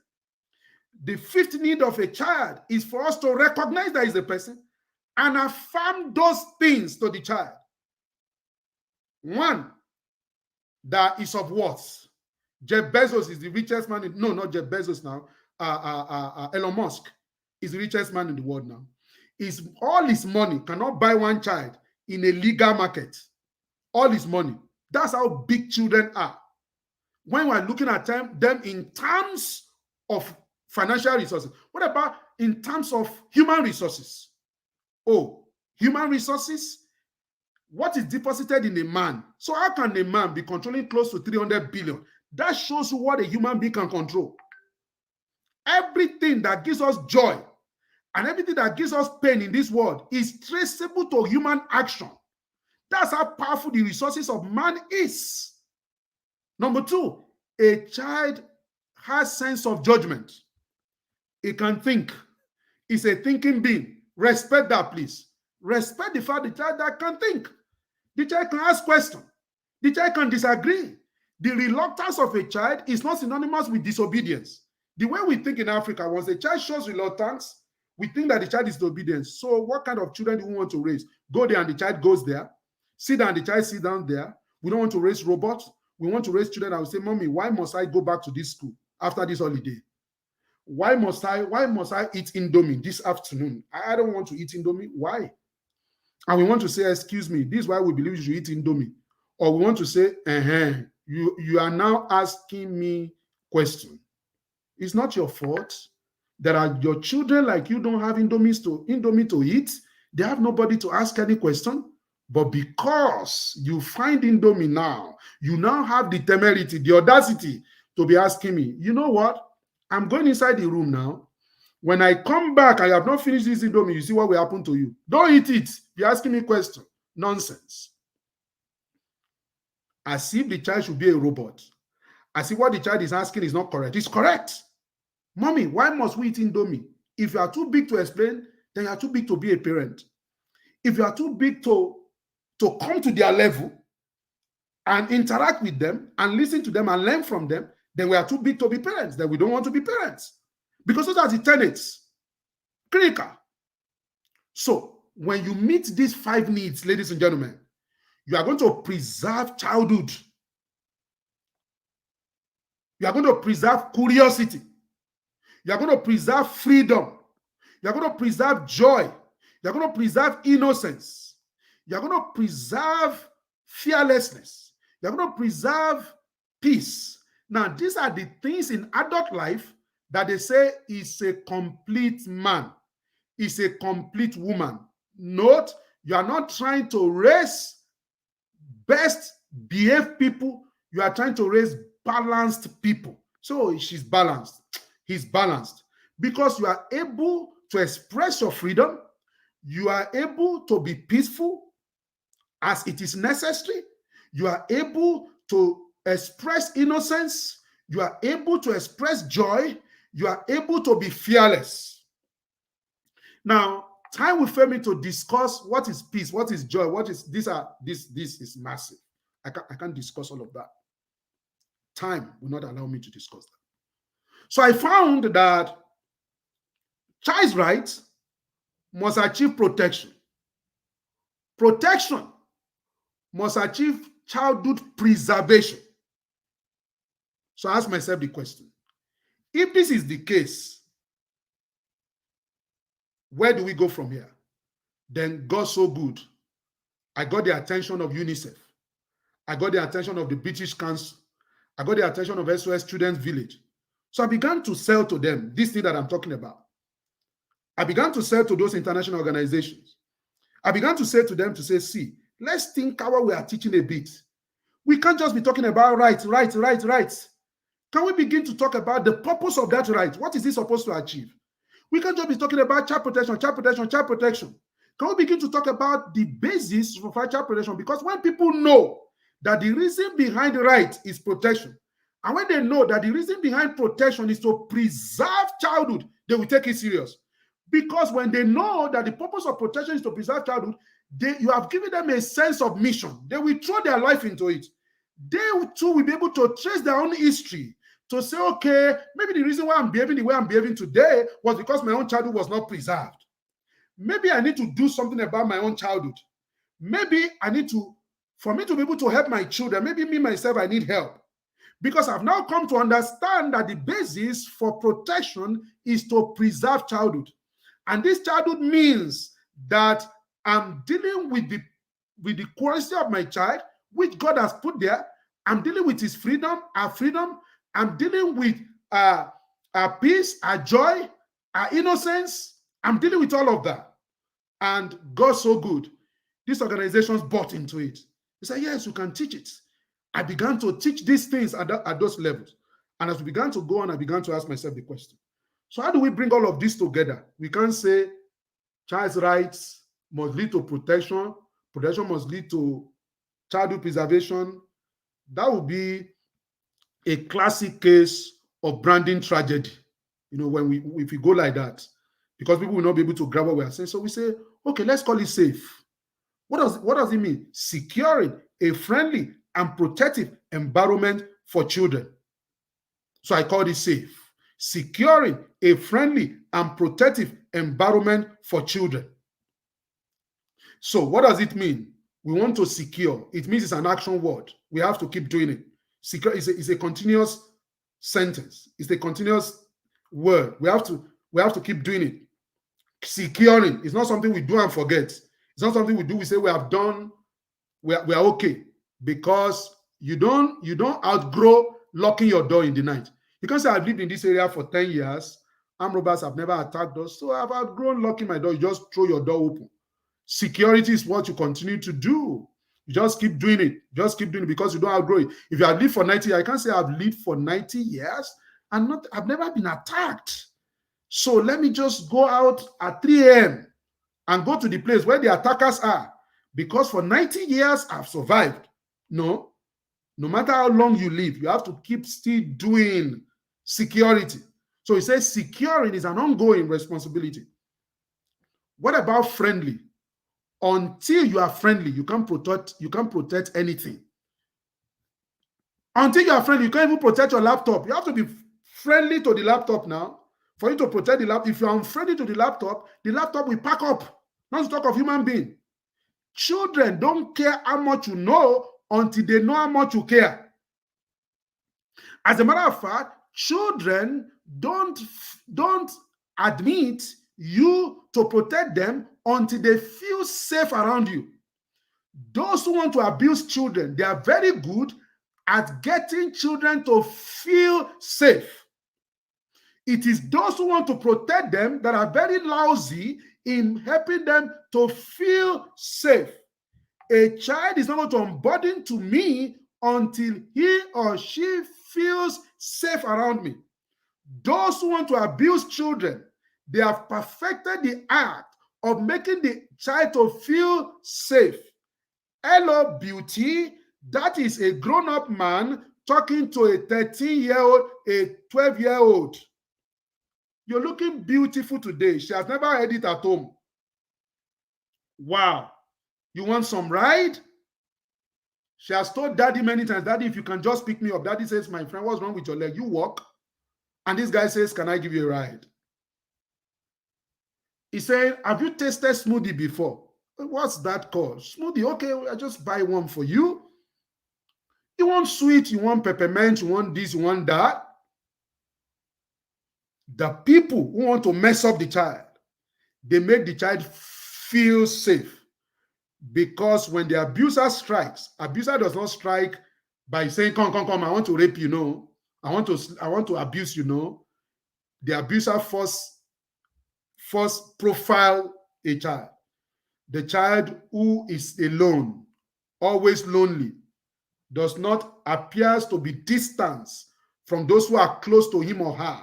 The fifth need of a child is for us to recognize that he's a person and affirm those things to the child. One, that is of worth. Jeff Bezos is the richest man. No, not Jeff Bezos now. Elon Musk is the richest man in the world now. All his money cannot buy one child in a legal market. All his money. That's how big children are. When we're looking at them in terms of financial resources, what about in terms of human resources? Oh, human resources? What is deposited in a man? So how can a man be controlling close to 300 billion? That shows you what a human being can control. Everything that gives us joy and everything that gives us pain in this world is traceable to human action. That's how powerful the resources of man is. Number two, a child has sense of judgment. It can think. It's a thinking being. Respect that, please. Respect the fact the child that can think. The child can ask questions. The child can disagree. The reluctance of a child is not synonymous with disobedience. The way we think in Africa, once a child shows reluctance, we think that the child is disobedient. So what kind of children do we want to raise? Go there and the child goes there. Sit down, the child sits down there. We don't want to raise robots. We want to raise children that will say, Mommy, why must I go back to this school after this holiday? Why must I eat Indomie this afternoon? I don't want to eat Indomie. Why? And we want to say, excuse me, this is why we believe you should eat Indomie. Or we want to say, you are now asking me question. It's not your fault. There are your children like you don't have Indomie to eat. They have nobody to ask any question. But because you find Indomie now, you now have the temerity, the audacity to be asking me, you know what? I'm going inside the room now. When I come back, I have not finished this Indomie. You see what will happen to you. Don't eat it. Be asking me questions. Nonsense. As if the child should be a robot. As if what the child is asking is not correct. It's correct. Mommy, why must we eat Indomie? If you are too big to explain, then you are too big to be a parent. If you are too big to come to their level and interact with them and listen to them and learn from them, then we are too big to be parents. Then we don't want to be parents. Because those are the tenets. Critical. So, when you meet these 5 needs, ladies and gentlemen, you are going to preserve childhood. You are going to preserve curiosity. You are going to preserve freedom. You are going to preserve joy. You are going to preserve innocence. You are going to preserve fearlessness. You are going to preserve peace. Now, these are the things in adult life that they say is a complete man, is a complete woman. Note, you are not trying to raise best behaved people. You are trying to raise balanced people. So she's balanced. He's balanced. Because you are able to express your freedom. You are able to be peaceful as it is necessary. You are able to express innocence. You are able to express joy. You are able to be fearless. Now, time will fail me to discuss what is peace, what is joy, what is this is massive. I can't discuss all of that. Time will not allow me to discuss that. So I found that child's rights must achieve protection. Protection must achieve childhood preservation. So I ask myself the question, if this is the case, where do we go from here? Then God so good. I got the attention of UNICEF. I got the attention of the British Council. I got the attention of SOS Students Village. So I began to sell to them this thing that I'm talking about. I began to sell to those international organizations. I began to say to them to say, see, let's think how we are teaching a bit. We can't just be talking about rights. Can we begin to talk about the purpose of that right? What is it supposed to achieve? We can't just be talking about child protection, child protection, child protection. Can we begin to talk about the basis for child protection? Because when people know that the reason behind the right is protection, and when they know that the reason behind protection is to preserve childhood, they will take it serious. Because when they know that the purpose of protection is to preserve childhood, you have given them a sense of mission. They will throw their life into it. They too will be able to trace their own history to say, okay, maybe the reason why I'm behaving the way I'm behaving today was because my own childhood was not preserved. Maybe I need to do something about my own childhood. Maybe I need to, for me to be able to help my children, maybe me myself, I need help. Because I've now come to understand that the basis for protection is to preserve childhood. And this childhood means that I'm dealing with the quality of my child, which God has put there. I'm dealing with his freedom, our freedom. I'm dealing with our peace, our joy, our innocence. I'm dealing with all of that. And God's so good. These organizations bought into it. They said, yes, you can teach it. I began to teach these things at those levels. And as we began to go on, I began to ask myself the question. So how do we bring all of this together? We can't say child's rights must lead to protection. Protection must lead to childhood preservation. That would be a classic case of branding tragedy. You know, if we go like that, because people will not be able to grab what we are saying. So we say, okay, let's call it safe. What does it mean? Securing a friendly and protective environment for children. So I call it safe. Securing a friendly and protective environment for children. So what does it mean? We want to secure. It means it's an action word. We have to keep doing it. Secure is a continuous sentence. It's a continuous word. We have to keep doing it. Securing is not something we do and forget. It's not something we do. We say we have done. We are okay, because you don't outgrow locking your door in the night. You can say I've lived in this area for 10 years. Armed robbers have never attacked us, so I've outgrown locking my door. You just throw your door open. Security is what you continue to do. You just keep doing it. Just keep doing it because you don't outgrow it. If you have lived for 90 years, I can't say I've lived for 90 years and I've never been attacked. So let me just go out at 3 a.m. and go to the place where the attackers are, because for 90 years I've survived. No matter how long you live, you have to keep still doing security. So he says securing is an ongoing responsibility. What about friendly? Until you are friendly, you can't protect anything. Until you are friendly, you can't even protect your laptop. You have to be friendly to the laptop now for you to protect the laptop. If you are unfriendly to the laptop will pack up. Not to talk of human being. Children don't care how much you know until they know how much you care. As a matter of fact, children don't admit you to protect them until they feel safe around you. Those who want to abuse children, they are very good at getting children to feel safe. It is those who want to protect them that are very lousy in helping them to feel safe. A child is not going to unburden to me until he or she feels safe around me. Those who want to abuse children, they have perfected the art of making the child to feel safe. Hello, beauty. That is a grown-up man talking to a 13-year-old, a 12-year-old. You're looking beautiful today. She has never had it at home. Wow. You want some ride? She has told daddy many times, daddy, if you can just pick me up. Daddy says, my friend, what's wrong with your leg? You walk. And this guy says, can I give you a ride? He said, have you tasted smoothie before? What's that called? Smoothie. Okay, I just buy one for you. You want sweet, you want peppermint, you want this, you want that. The people who want to mess up the child, they make the child feel safe. Because when the abuser strikes, abuser does not strike by saying, come, I want to rape you, no. I want to abuse you, no. The abuser first profile a child. The child who is alone, always lonely, does not appears to be distant from those who are close to him or her.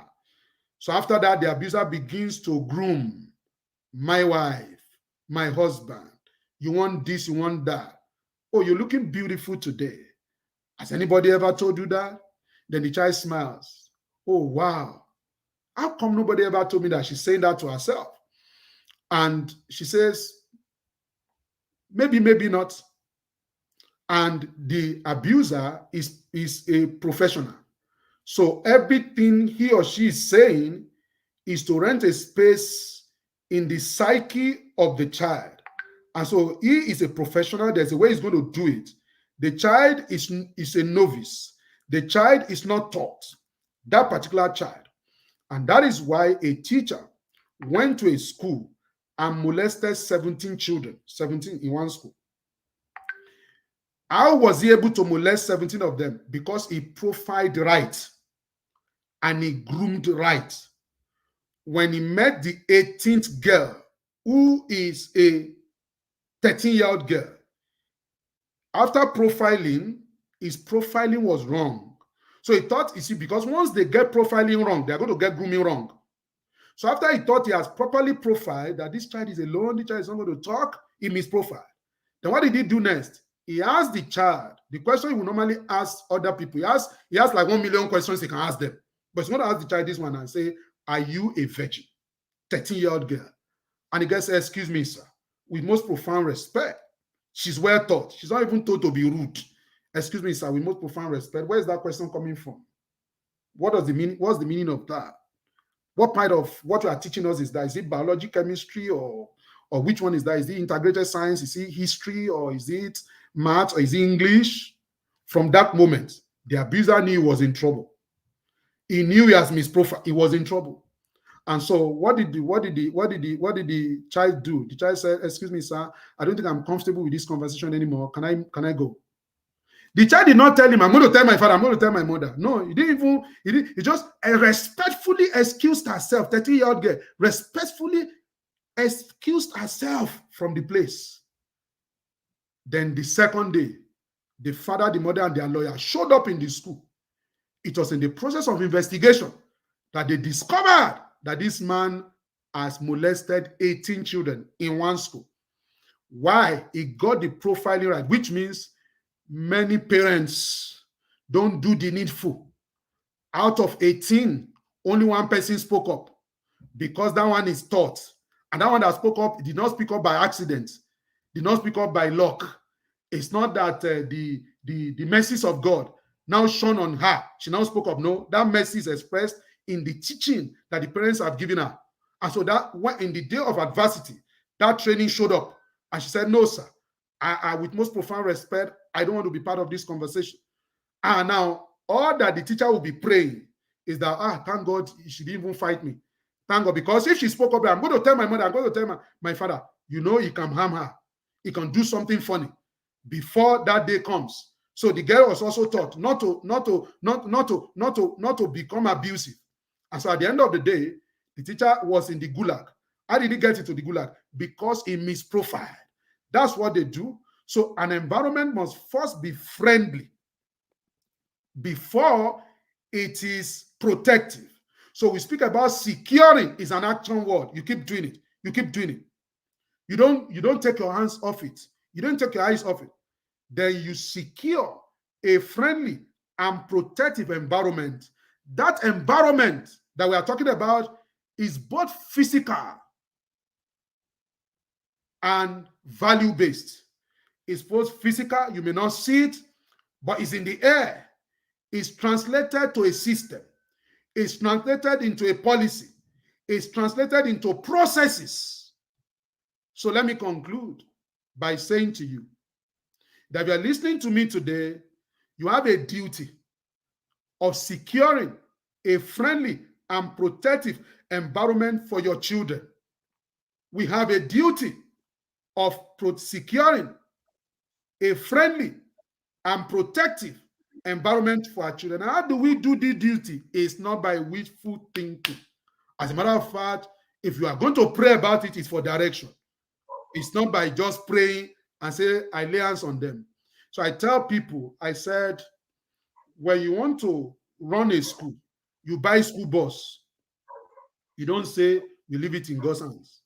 So after that, the abuser begins to groom my wife, my husband. You want this, you want that. Oh, you're looking beautiful today. Has anybody ever told you that? Then the child smiles. Oh, wow. How come nobody ever told me that? She's saying that to herself. And she says, maybe, maybe not. And the abuser is a professional. So everything he or she is saying is to rent a space in the psyche of the child. And so he is a professional. There's a way he's going to do it. The child is a novice. The child is not taught, that particular child. And that is why a teacher went to a school and molested 17 children, 17 in one school. How was he able to molest 17 of them? Because he profiled right and he groomed right. When he met the 18th girl, who is a 13-year-old girl, after profiling, his profiling was wrong. So he thought, you see, because once they get profiling wrong, they're going to get grooming wrong. So after he thought he has properly profiled that this child is alone, this child is not going to talk, he misprofiled. Then what did he do next? He asked the child the question he would normally ask other people. He asked like 1 million questions he can ask them. But he's going to ask the child this one and say, are you a virgin? 13-year-old girl. And the girl said, excuse me, sir, with most profound respect. She's well taught. She's not even told to be rude. Excuse me, sir, with most profound respect. Where is that question coming from? What does the meaning? What's the meaning of that? What part of what you are teaching us is that? Is it biology, chemistry, or which one is that? Is it integrated science? Is it history, or is it math, or is it English? From that moment, the abuser knew he was in trouble. He knew he has misprofiled. He was in trouble. And so what did the child do? The child said, excuse me, sir, I don't think I'm comfortable with this conversation anymore. Can I go? The child did not tell him, I'm going to tell my father, I'm going to tell my mother. No, he just respectfully excused herself, 30-year-old girl, respectfully excused herself from the place. Then the second day, the father, the mother, and their lawyer showed up in the school. It was in the process of investigation that they discovered that this man has molested 18 children in one school. Why? He got the profiling right, which means many parents don't do the needful. Out of 18, only one person spoke up because that one is taught. And that one that spoke up did not speak up by accident, did not speak up by luck. It's not that the mercies of God now shone on her. She now spoke up. No, that mercy is expressed in the teaching that the parents have given her. And so that when in the day of adversity, that training showed up. And she said, no, sir, I with most profound respect, I don't want to be part of this conversation. And now all that the teacher will be praying is that, thank God she didn't even fight me. Thank God, because if she spoke up, I'm going to tell my mother, I'm going to tell my father, you know, he can harm her. He can do something funny before that day comes. So the girl was also taught not to become abusive. And so at the end of the day, the teacher was in the gulag. How did he get into the gulag? Because he misprofiled. That's what they do. So an environment must first be friendly before it is protective. So we speak about securing is an action word. You keep doing it. You keep doing it. You don't take your hands off it. You don't take your eyes off it. Then you secure a friendly and protective environment. That environment that we are talking about is both physical and value-based. It's both physical, you may not see it, but it's in the air. It's translated to a system. It's translated into a policy. It's translated into processes. So let me conclude by saying to you that if you're listening to me today, you have a duty of securing a friendly and protective environment for your children. We have a duty of securing a friendly and protective environment for our children. How do we do this duty? It's not by wishful thinking. As a matter of fact, if you are going to pray about it, it's for direction. It's not by just praying and say, I lay hands on them. So I tell people, I said, when you want to run a school, you buy school bus. You don't say we leave it in God's hands.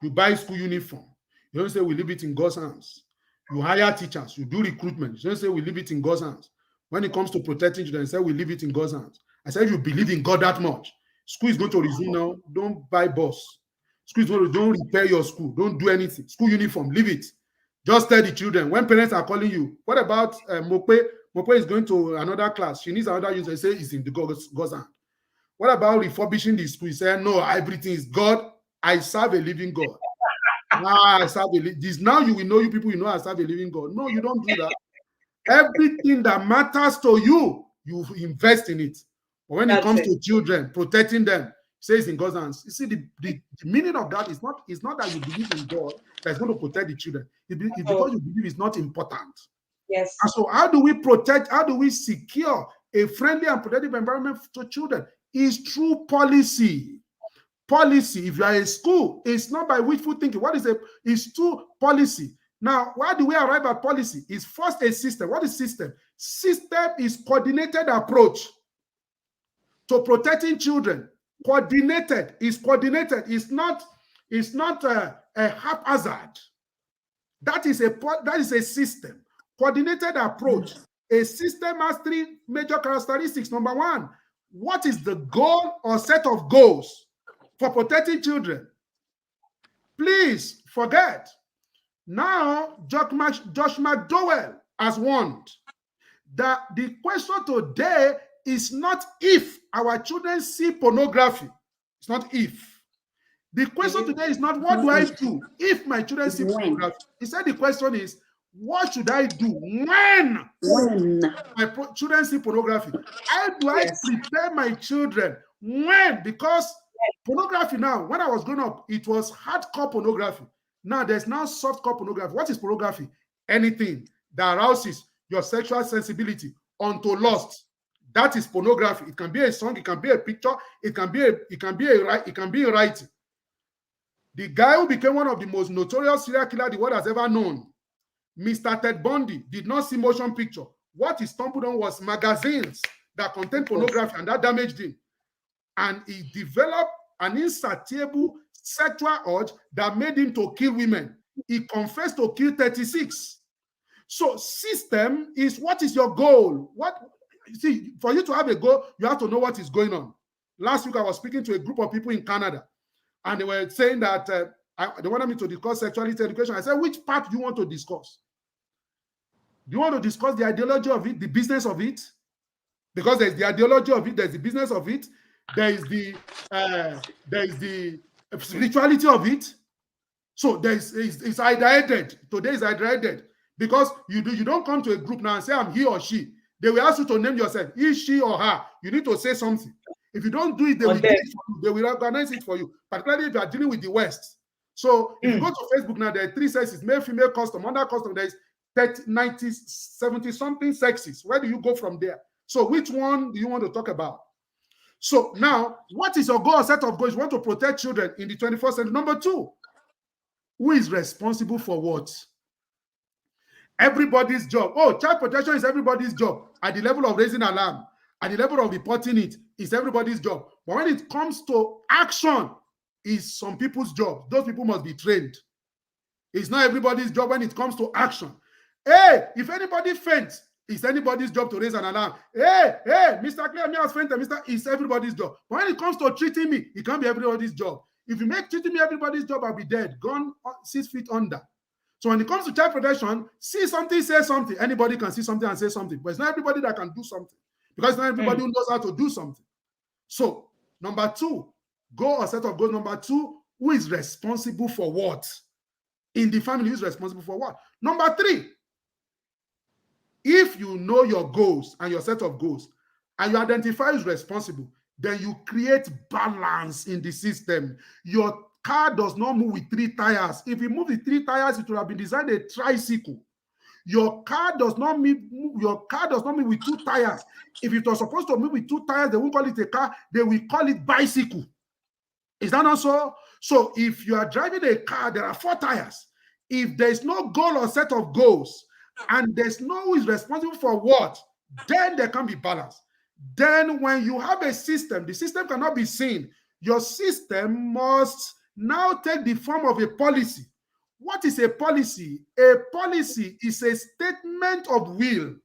You buy school uniform. You don't say we leave it in God's hands. You hire teachers. You do recruitment. You don't say we leave it in God's hands. When it comes to protecting children, say we leave it in God's hands. I said you believe in God that much. School is going to resume now. Don't buy bus. School is going to, don't repair your school. Don't do anything. School uniform, leave it. Just tell the children. When parents are calling you, what about Mope? Mope is going to another class. She needs another user. Say it's in the God's hand. What about refurbishing the school? You say, no, everything is God. I serve a living God. I serve a this now you will know you people, you know I serve a living God. No, you don't do that. Everything that matters to you, you invest in it. But when it comes to children, protecting them, says in God's hands. You see, the meaning of that is not that you believe in God that's going to protect the children. It's because you believe it's not important. Yes. And so how do we protect, how do we secure a friendly and protective environment to children? Is through policy. Policy, if you are a school, it's not by wishful thinking. What is it's through policy. Now, why do we arrive at policy? It's first a system. What is system? System is coordinated approach to protecting children. Coordinated. It's not a haphazard. That is a system. Coordinated approach. A system has three major characteristics. Number one, what is the goal or set of goals for protecting children? Please forget. Now, Josh McDowell has warned that the question today is not if our children see pornography. It's not if. The question today is not what do I do if my children see pornography. He said the question is what should I do when my children see pornography? How do I prepare my children when? Because pornography now, when I was growing up, it was hardcore pornography. Now there's now softcore pornography. What is pornography? Anything that arouses your sexual sensibility onto lust. That is pornography. It can be a song, it can be a picture, it can be a writing. The guy who became one of the most notorious serial killers the world has ever known, Mr. Ted Bundy, did not see motion picture. What he stumbled on was magazines that contained pornography, and that damaged him. And he developed an insatiable sexual urge that made him to kill women. He confessed to kill 36. So system is what is your goal? See, for you to have a goal, you have to know what is going on. Last week, I was speaking to a group of people in Canada, and they were saying that they wanted me to discuss sexuality education. I said, which part do you want to discuss? Do you want to discuss the ideology of it, the business of it? Because there's the ideology of it, there's the business of it, there is the spirituality of it. So it's either-headed. Today is either-headed. Because you don't come to a group now and say, I'm he or she. They will ask you to name yourself, he, she, or her. You need to say something. If you don't do it, they will do it for you. They will organize it for you, particularly if you are dealing with the West. So if you go to Facebook now, there are 3 sexes, male, female, custom. Under custom, there is 30, 90, 70 something sexes. Where do you go from there? So which one do you want to talk about? So now, what is your goal, set of goals? You want to protect children in the 21st century. Number 2, who is responsible for what? Everybody's job. Oh, child protection is everybody's job. At the level of raising alarm, at the level of reporting it, it's everybody's job. But when it comes to action, it's some people's job. Those people must be trained. It's not everybody's job when it comes to action. Hey, if anybody faints, it's anybody's job to raise an alarm. Hey, Mr. Clear, me has fainted, it's everybody's job. But when it comes to treating me, it can't be everybody's job. If you make treating me everybody's job, I'll be dead, gone 6 feet under. So when it comes to child protection, see something, say something. Anybody can see something and say something, but it's not everybody that can do something, because it's not everybody who knows how to do something. So number 2, goal or set of goals. Number 2, who is responsible for what? In the family, who is responsible for what? Number 3, if you know your goals and your set of goals and you identify who's responsible, then you create balance in the system. Your car does not move with 3 tires. If you move with 3 tires, it would have been designed a tricycle. Your car does not move with 2 tires. If it was supposed to move with 2 tires, they won't call it a car, they will call it bicycle. Is that not so? So if you are driving a car, there are 4 tires. If there's no goal or set of goals, and there's no who is responsible for what, then there can be balance. Then when you have a system, the system cannot be seen. Your system must now take the form of a policy. What is a policy? A policy is a statement of will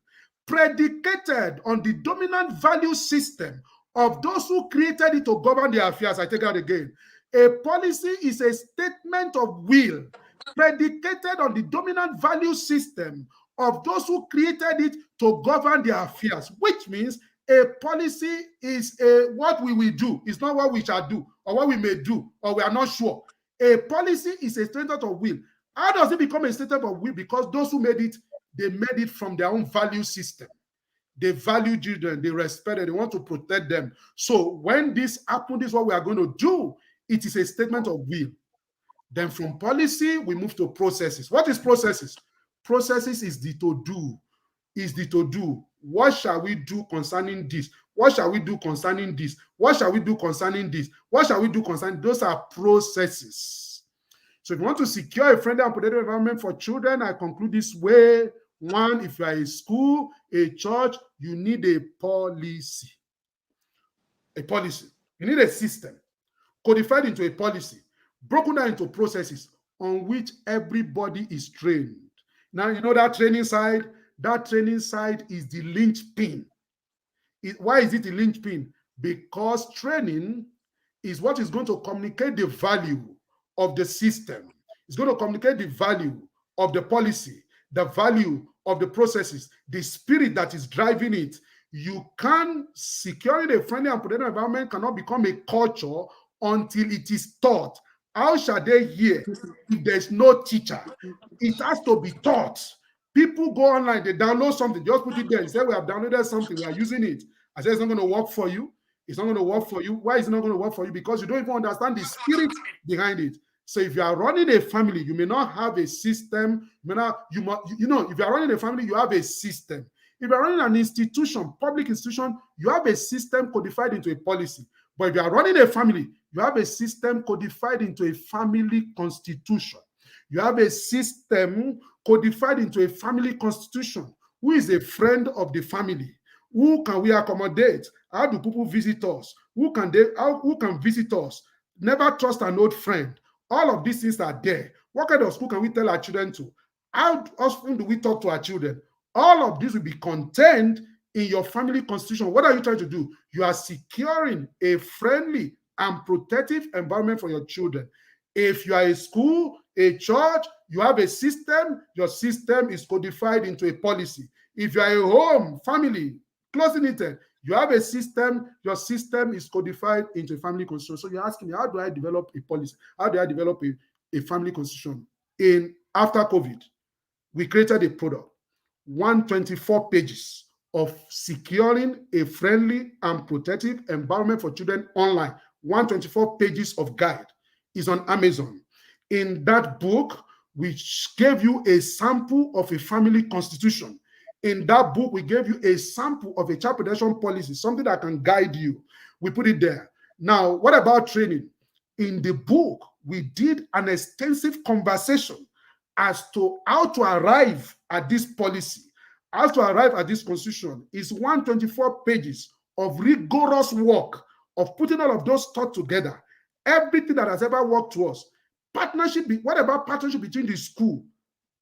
predicated on the dominant value system of those who created it to govern their affairs. I take that again. A policy is a statement of will predicated on the dominant value system of those who created it to govern their affairs, which means a policy is what we will do. It's not what we shall do or what we may do or we are not sure. A policy is a statement of will. How does it become a statement of will? Because those who made it, they made it from their own value system. They value children, they respect them, they want to protect them. So when this happens, this is what we are going to do. It is a statement of will. Then from policy, we move to processes. What is processes? Processes is the to-do. Is the to-do. What shall we do concerning this? What shall we do concerning this? What shall we do concerning this? What shall we do concerning? Those are processes. So if you want to secure a friendly and protective environment for children, I conclude this way. One, if you are a school, a church, you need a policy. A policy. You need a system codified into a policy, broken down into processes on which everybody is trained. Now, you know that training side? That training side is the linchpin. Why is it the linchpin? Because training is what is going to communicate the value of the system. It's going to communicate the value of the policy, the value of the processes, the spirit that is driving it. You can securing a friendly and protective environment cannot become a culture until it is taught. How shall they hear if there's no teacher? It has to be taught. People go online, they download something, just put it there. Say, we have downloaded something, we are using it. I say, it's not going to work for you. It's not going to work for you. Why is it not going to work for you? Because you don't even understand the spirit behind it. So if you are running a family, you may not have a system. You know, if you are running a family, you have a system. If you are running an institution, public institution, you have a system codified into a policy. But if you are running a family, you have a system codified into a family constitution. You have a system codified into a family constitution. Who is a friend of the family? Who can we accommodate? How do people visit us? Who can visit us? Never trust an old friend. All of these things are there. What kind of school can we tell our children to? How often do we talk to our children? All of this will be contained in your family constitution. What are you trying to do? You are securing a friendly and protective environment for your children. If you are a school, a church, you have a system, your system is codified into a policy. If you are a home, family, closely knitted, you have a system, your system is codified into a family constitution. So you're asking me, how do I develop a policy? How do I develop a family constitution? After COVID, we created a product, 124 pages of securing a friendly and protective environment for children online. 124 pages of guide is on Amazon. In that book, we gave you a sample of a family constitution. In that book, we gave you a sample of a child protection policy, something that can guide you. We put it there. Now, what about training? In the book, we did an extensive conversation as to how to arrive at this policy, how to arrive at this constitution. It's 124 pages of rigorous work of putting all of those thoughts together. Everything that has ever worked to us. Partnership, what about partnership between the school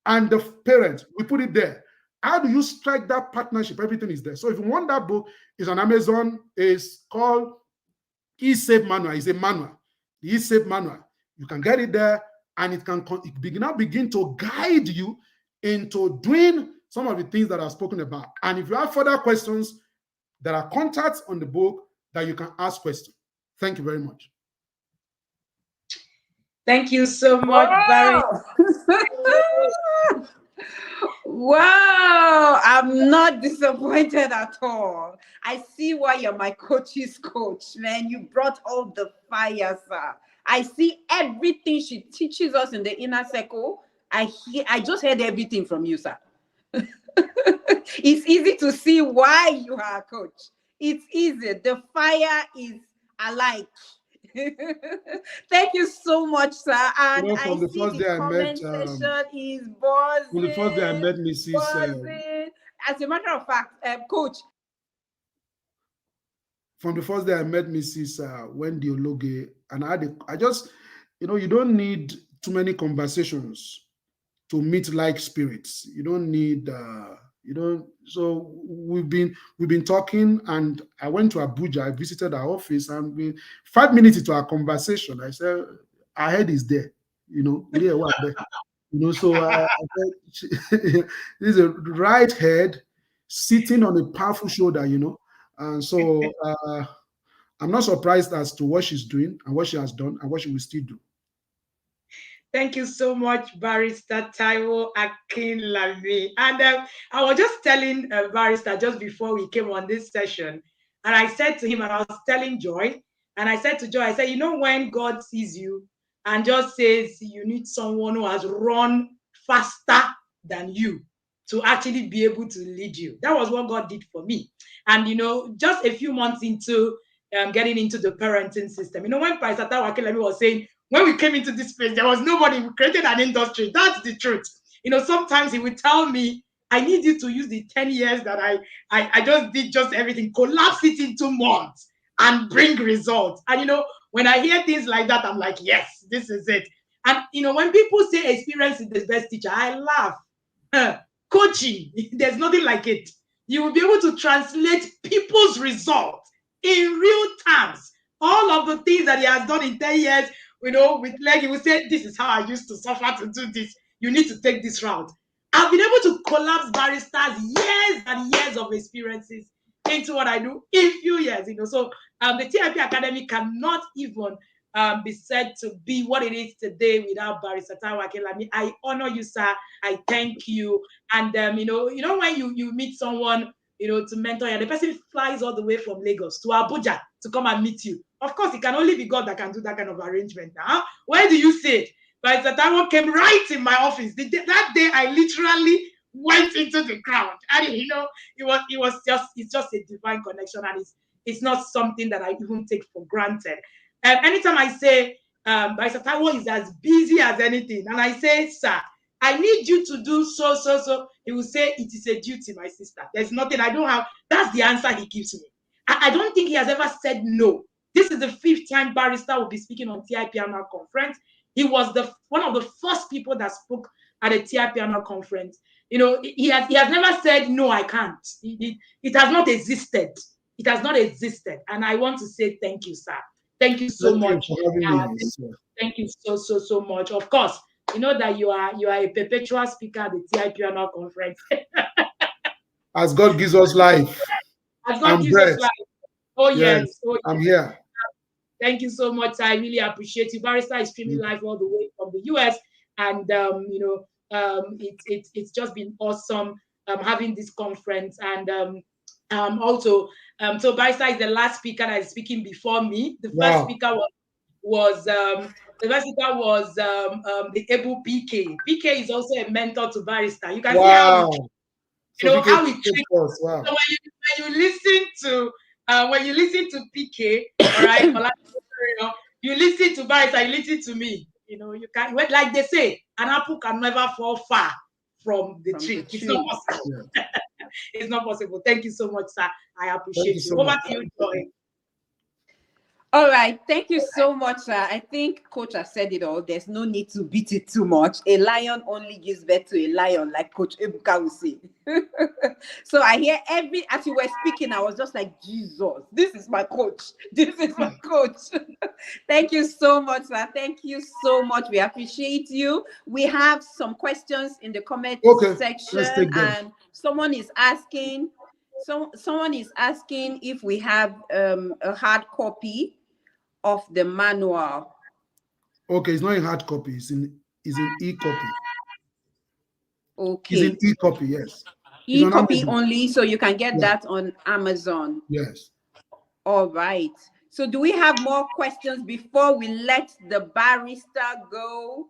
and the parents? We put it there. How do you strike that partnership? Everything is there. So if you want that book, it's on Amazon. It's called S.A.F.E manual. It's a manual. The S.A.F.E manual. You can get it there, and it can begin to guide you into doing some of the things that I've spoken about. And if you have further questions, there are contacts on the book that you can ask questions. Thank you very much. Thank you so much, Barry. Wow, I'm not disappointed at all. I see why you're my coach's coach, man. You brought all the fire, sir. I see everything she teaches us in the inner circle. I just heard everything from you, sir. It's easy to see why you are a coach. It's easy. The fire is alike. Thank you so much, sir. And You know, I see the comment section is buzzing. From the first day I met Mrs. As a matter of fact, coach, from the first day I met Mrs. Wendy Ologe, and I just, you don't need too many conversations to meet like spirits. You don't need, you don't. So we've been talking, and I went to Abuja. I visited our office, and 5 minutes into our conversation, I said, "Our head is there." Really, what there? So this is a right head sitting on a powerful shoulder. And so I'm not surprised as to what she's doing and what she has done and what she will still do. Thank you so much, Barrister Taiwo Akinlami. And I was just telling Barrister just before we came on this session, and I said to him, and I was telling Joy, and I said to Joy, I said, when God sees you and just says you need someone who has run faster than you to actually be able to lead you. That was what God did for me. And, just a few months into getting into the parenting system, when Pastor Taiwo Akinlami was saying, when we came into this place, there was nobody who created an industry. That's the truth. Sometimes he would tell me, I need you to use the 10 years that I just did just everything, collapse it into months and bring results. And, when I hear things like that, I'm like, yes, this is it. And, when people say experience is the best teacher, I laugh. Coaching, there's nothing like it. You will be able to translate people's results in real terms. All of the things that he has done in 10 years, with leg, he will say, this is how I used to suffer to do this. You need to take this route. I've been able to collapse barristers' years and years of experiences into what I do in few years. So the TIP Academy cannot even be said to be what it is today without Barrister Taiwo Akinlami. I honor you, sir. I thank you. And when you meet someone, to mentor you, the person flies all the way from Lagos to Abuja to come and meet you. Of course, it can only be God that can do that kind of arrangement. Now, where do you see it? Barrister Taiwo came right in my office. That day, I literally went into the crowd, and it's just a divine connection, and it's not something that I even take for granted. Anytime I say Barrister Taiwo is as busy as anything, and I say, sir, I need you to do so, he will say, it is a duty, my sister. There's nothing I don't have. That's the answer he gives me. I don't think he has ever said no. This is the 5th time Barrister will be speaking on TIP annual conference. He was one of the first people that spoke at a TIP annual conference. He has never said, no, I can't. It has not existed. It has not existed. And I want to say thank you, sir. Thank you so much. Thank you so much. Of course, you know that you are a perpetual speaker at the TIP annual conference. As God gives us life. As God gives us life. Oh, yes. Oh, yes. I'm here. Thank you so much. I really appreciate you. Barrister is streaming live all the way from the US. And, it's just been awesome having this conference. And also, so Barrister is the last speaker that is speaking before me. The first speaker was the able PK. PK is also a mentor to Barrister. You can see how how we treat. So when you listen to PK, all right, you listen to Barrister, you listen to me. You can, like they say, an apple can never fall far from the tree. It's not possible. Yeah. It's not possible. Thank you so much, sir. I appreciate you. Over to you, Joy. All right. Thank you so much, sir. I think Coach has said it all. There's no need to beat it too much. A lion only gives birth to a lion, like Coach Ebuka will say. So I hear as you were speaking, I was just like, Jesus, this is my coach. This is my coach. Thank you so much, sir. Thank you so much. We appreciate you. We have some questions in the comment section, and someone is asking if we have a hard copy of the manual. Okay, it's not in hard copy, it's in e-copy. Okay. It's in e-copy, yes. E-copy only, so you can get that on Amazon. Yes. All right. So do we have more questions before we let the barrister go?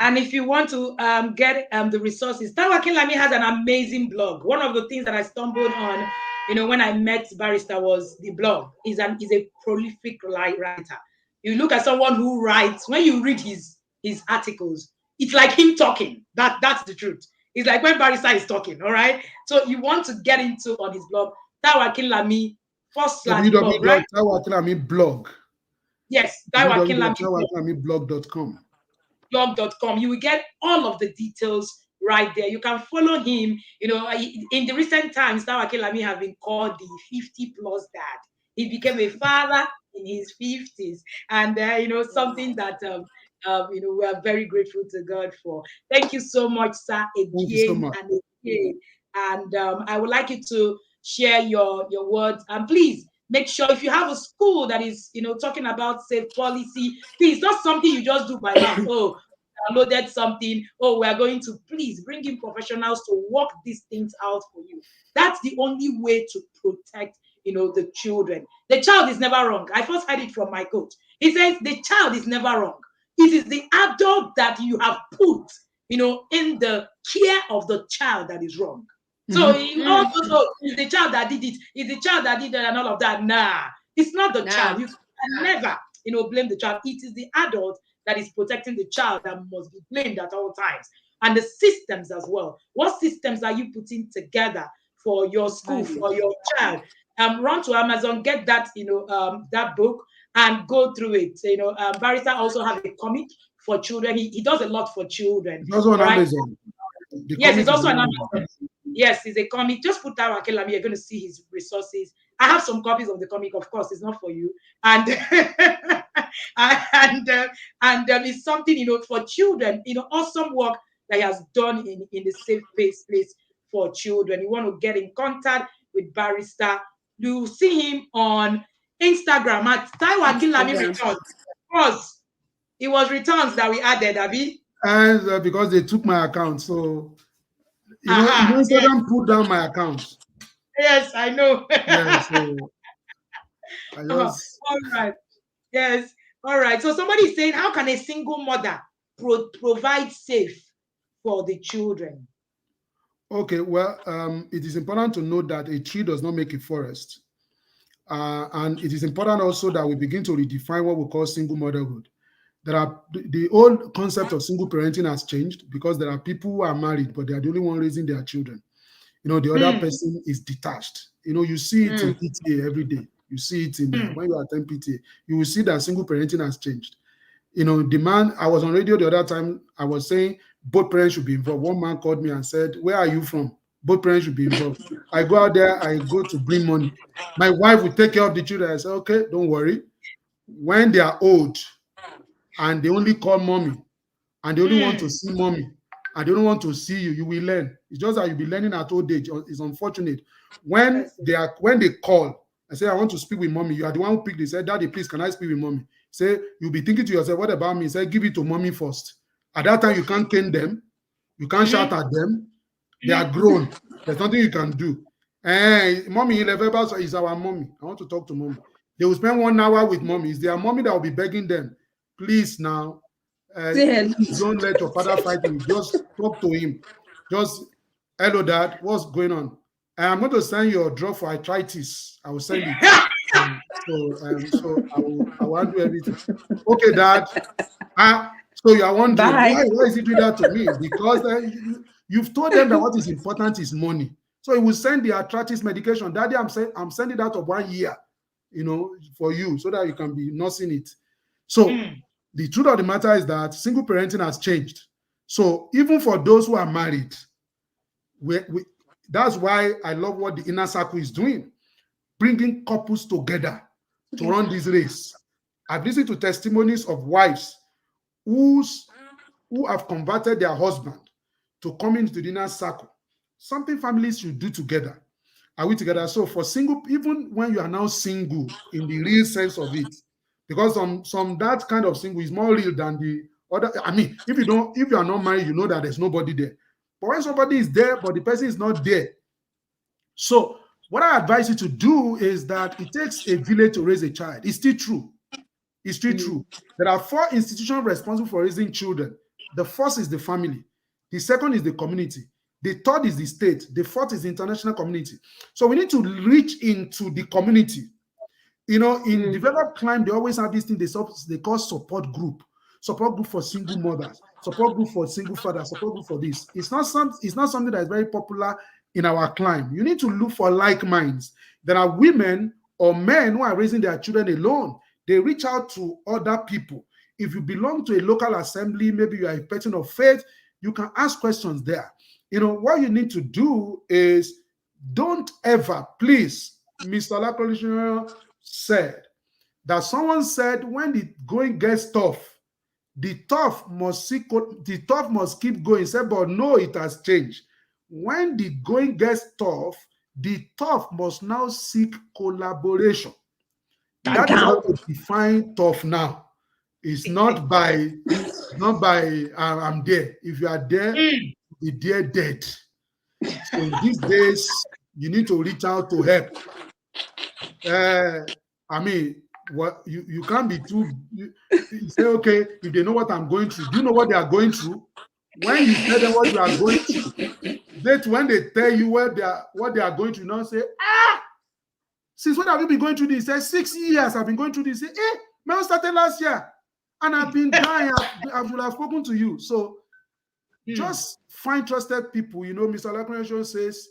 And if you want to get the resources, Taiwo Akinlami has an amazing blog. One of the things that I stumbled on, when I met Barrister was the blog. He's a prolific writer. You look at someone who writes, when you read his articles, it's like him talking. That's the truth. It's like when Barrister is talking, all right? So you want to get into on his blog, Taiwo Akinlami /blog, right? www.taiwoakinlami.blog. Yes, www.taiwoakinlami.blog.com. blog.com. You will get all of the details right there. You can follow him. You know, in the recent times, now Akelami have been called the 50 plus dad. He became a father in his 50s, and you know, something that you know, we are very grateful to God for. Thank you so much, sir, Thank you so again much. and again. And I would like you to share your words, and please make sure if you have a school that is, you know, talking about safe policy, please, not something you just do by mouth. Oh, downloaded something. Oh, we are going to, please bring in professionals to work these things out for you. That's the only way to protect, you know, the children. The child is never wrong. I first heard it from my coach. He says the child is never wrong. It is the adult that you have put, you know, in the care of the child that is wrong. So also it's the child that did it, it's the child that did it and all of that. Nah, it's not the child. You can never, you know, blame the child. It is the adult that is protecting the child that must be blamed at all times. And the systems as well. What systems are you putting together for your school, for your child? Run to Amazon, get that, you know, that book and go through it. You know, Barrister also have a comic for children. He does a lot for children. It's also on All right. Amazon. The Yes, comic it's is also on an Amazon. Amazon. Yes, it's a comic. Just put down Akelami, you're going to see his resources. I have some copies of the comic, of course, it's not for you. And it's something, you know, for children, you know, awesome work that he has done in the safe place for children. You want to get in contact with Barrister, you see him on Instagram at Taiwo Akinlami Returns. Of course, it was returns that we added, Abby. And because they took my account, so Yes. Instagram put down my account. Yes, I know. Yeah, so I just All right. Yes. All right. So somebody is saying, how can a single mother provide safe for the children? okay. Well, it is important to note that a tree does not make a forest, and it is important also that we begin to redefine what we call single motherhood. There are the old concept of single parenting has changed because there are people who are married, but they are the only one raising their children. You know, the other person is detached. You know, you see it in PTA every day. You see it in when you attend PTA, you will see that single parenting has changed. You know, the man, I was on radio the other time, I was saying both parents should be involved. One man called me and said, "Where are you from?" Both parents should be involved. I go out there, I go to bring money. My wife will take care of the children. I say, okay, don't worry. When they are old and they only call mommy and they only want to see mommy and they don't want to see you, you will learn. It's just that you'll be learning at old age. It's unfortunate. When they call and say, I want to speak with mommy, you are the one who picked it. Say, Daddy, please, can I speak with mommy? Say, you'll be thinking to yourself, what about me? Say, give it to mommy first. At that time, you can't cane them. You can't shout at them. They are grown. There's nothing you can do. Mommy is our mommy. I want to talk to mommy. They will spend 1 hour with mommy. It's their mommy that will be begging them. Please now, don't let your father fight you. Just talk to him. Just, hello, Dad. What's going on? I'm going to send you a drug for arthritis. I will send it. So I will do everything. Okay, Dad. So you are wondering why is he doing that to me? Because you've told them that what is important is money. So he will send the arthritis medication. Daddy, I'm sending that of 1 year, you know, for you so that you can be nursing it. So the truth of the matter is that single parenting has changed. So even for those who are married, that's why I love what the inner circle is doing, bringing couples together to run this race. I've listened to testimonies of wives who have converted their husband to come into the inner circle. Something families should do together. Are we together? So for single, even when you are now single in the real sense of it, because some that kind of single is more real than the other. I mean, if you are not married, you know that there's nobody there. But when somebody is there, but the person is not there. So what I advise you to do is that it takes a village to raise a child. It's still true. It's still true. There are 4 institutions responsible for raising children. The first is the family. The second is the community. The third is the state. The fourth is the international community. So we need to reach into the community. You know, in developed climate, they always have this thing they call support group for single mothers, support group for single fathers, support group for this. It's not something that is very popular in our climate. You need to look for like minds. There are women or men who are raising their children alone, they reach out to other people. If you belong to a local assembly, maybe you are a person of faith, you can ask questions there. What you need to do is don't ever, please, Mr. Lacolisha said that someone said when the going gets tough, the tough must keep going. He said, but no, it has changed. When the going gets tough, the tough must now seek collaboration. That is how to define tough now. It's not by I'm there. If you are there, be there dead. So in these days, you need to reach out to help. I mean, what you can't be too. You say, okay, if they know what I'm going through, do you know what they are going through? When you tell them what you are going through, that when they tell you what they are going through, now say, since when have you been going through this? Say 6 years I've been going through this. Say, man started last year, and I've been dying. I would have spoken to you. So just find trusted people. Mr. Laconisha says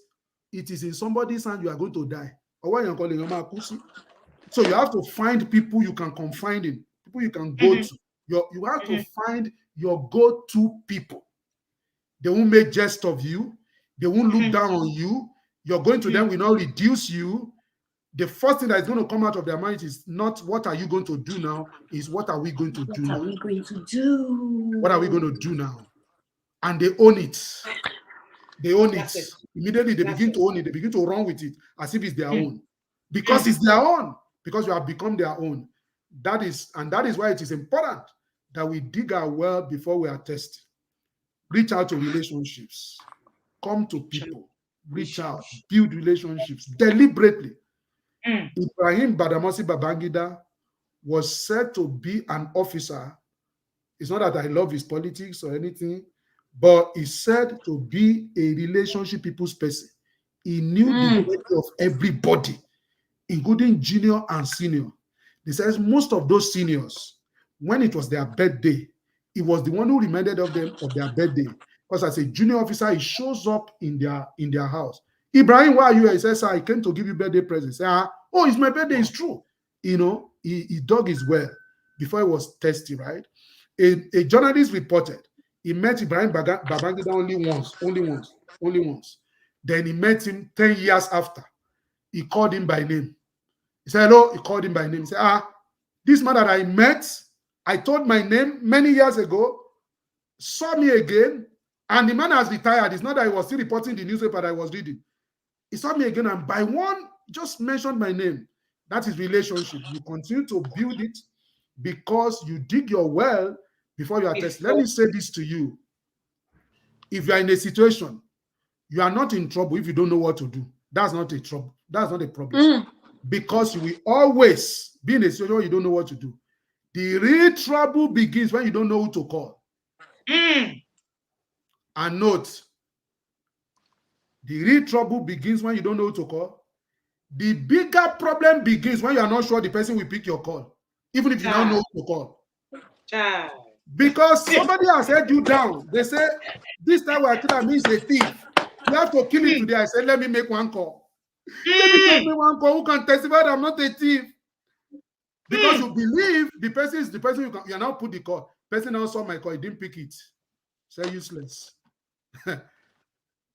it is in somebody's hand you are going to die. Or what you're calling your. So you have to find people you can confide in, people you can go to. You have to find your go-to people. They won't make jest of you. They won't look down on you. You're going to them will not reduce you. The first thing that is going to come out of their mind is not what are you going to do now, is what are we going to do now? What are we going to do? What are we going to do now? And they own it. They own it. Immediately they begin to own it. They begin to run with it as if it's their own. Because it's their own. Because you have become their own. That is why it is important that we dig our well before we are tested. Reach out to relationships. Come to people. Reach out. Build relationships deliberately. Ibrahim Badamasi Babangida was said to be an officer. It's not that I love his politics or anything, but he's said to be a relationship people's person. He knew the value of everybody, including junior and senior. He says most of those seniors, when it was their birthday, he was the one who reminded of them of their birthday. Because as a junior officer, he shows up in their house. Ibrahim, why are you here? He says, I came to give you birthday presents. Oh, it's my birthday. It's true. He dug his well before he was thirsty, right? A journalist reported he met Ibrahim Babangida only once. Then he met him 10 years after. He called him by name. He said, hello. He called him by name. He said, this man that I met, I told my name many years ago, saw me again, and the man has retired. It's not that he was still reporting the newspaper that I was reading. He saw me again, and by one, just mentioned my name. That is relationship. You continue to build it because you dig your well before you are tested. Let me say this to you. If you are in a situation, you are not in trouble if you don't know what to do. That's not a trouble. That's not a problem. Because you will always be in a situation where you don't know what to do. The real trouble begins when you don't know who to call. And note, the real trouble begins when you don't know who to call. The bigger problem begins when you are not sure the person will pick your call, even if you now know who to call. Because somebody has held you down. They say, this time I think means a thief. You have to kill it today. I said, let me make one call. Let me just make one call who can testify that I'm not a thief. Because you believe the person is the person you now put the call. Person now saw my call, he didn't pick it. Say useless.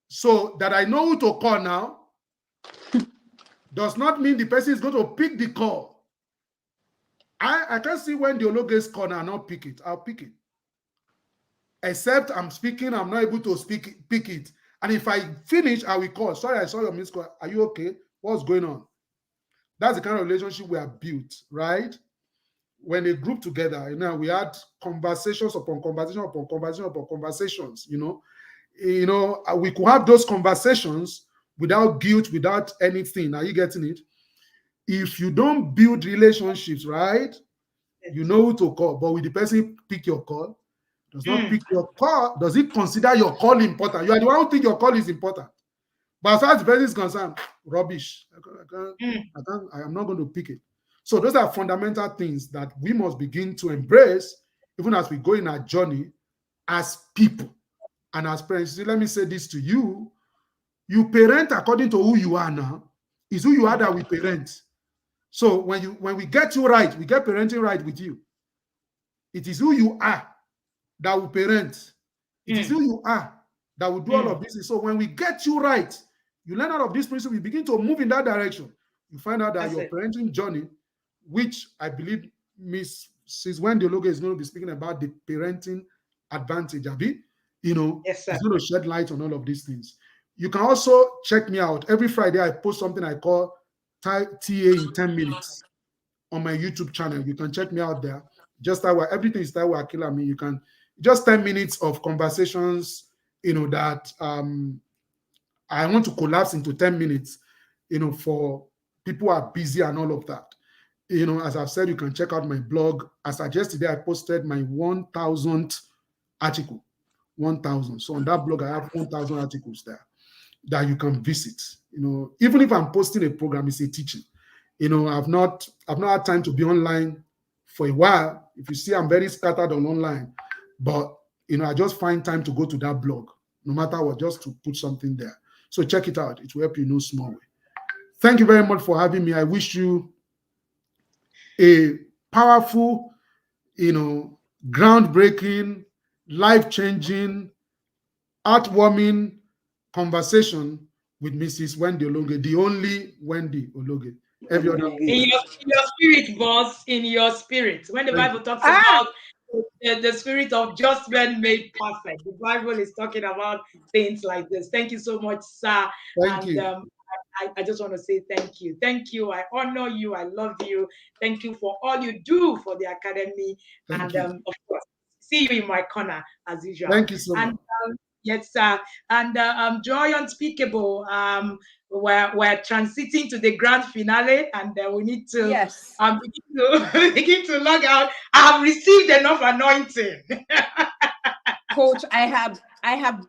So that I know who to call now does not mean the person is going to pick the call. I can see when the Ologe's call and I'll not pick it. I'll pick it. Except I'm speaking, I'm not able to pick it. And if I finish, I will call. Sorry, I saw your missed call. Are you okay? What's going on? That's the kind of relationship we have built, right? When they group together, we had conversations upon conversation upon conversation upon conversations, we could have those conversations without guilt, without anything. Are you getting it? If you don't build relationships, right, you know who to call, but will the person pick your call? Does not pick your call. Does it consider your call important? You are the one who think your call is important. But as far as the person is concerned, rubbish. I am not going to pick it. So those are fundamental things that we must begin to embrace, even as we go in our journey as people and as parents. See, let me say this to you. You parent according to who you are now. Is who you are that we parent. So when we get you right, we get parenting right with you. It is who you are that will parent. It is who you are that will do all of this. So when we get you right, you learn out of this principle, you begin to move in that direction. You find out that That's your it. parenting journey, which I believe Mrs. Wendy Ologe is going to be speaking about the parenting advantage, Abi, Yes, sir. it's going to shed light on all of these things. You can also check me out. Every Friday, I post something I call TA in 10 minutes on my YouTube channel. You can check me out there. Just that way, everything is that way. Akila, me. You can just 10 minutes of conversations, that I want to collapse into 10 minutes, for people who are busy and all of that. As I've said, you can check out my blog. As I just today, I posted my 1,000th article. 1,000. So on that blog, I have 1,000 articles there that you can visit. Even if I'm posting a program, it's a teaching. I've not had time to be online for a while. If you see, I'm very scattered on online, but I just find time to go to that blog, no matter what, just to put something there. So check it out. It will help you know small way. Thank you very much for having me. I wish you a powerful, groundbreaking, life-changing, heartwarming conversation with Mrs. Wendy Ologe, the only Wendy Ologe. Every other In Ologe. your spirit, boss, in your spirit. When the Thank Bible you. talks Ah, about the spirit of just men made perfect, the Bible is talking about things like this. Thank you so much, sir. Thank And you. I just want to say thank you. Thank you. I honor you. I love you. Thank you for all you do for the academy. Thank And you. of course, see you in my corner as usual. Thank you so And much. yes, sir. And Joy Unspeakable. We're transiting to the grand finale, and we need to yes. begin to begin to log out. I have received enough anointing. Coach, I have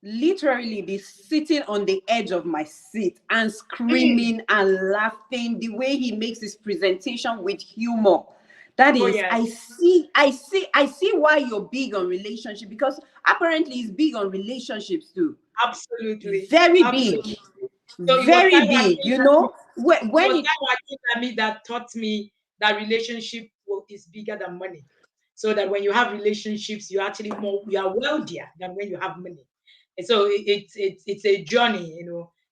literally been sitting on the edge of my seat and Mm. screaming and laughing the way he makes his presentation with humor. That Oh is, yes, I see why you're big on relationship, because apparently he's big on relationships too. absolutely, Very big, absolutely. So it was very Taiwo big. It When was it Taiwo Akinlami that taught me that relationship is bigger than money. So that when you have relationships, you are wealthier than when you have money. And so it's a journey,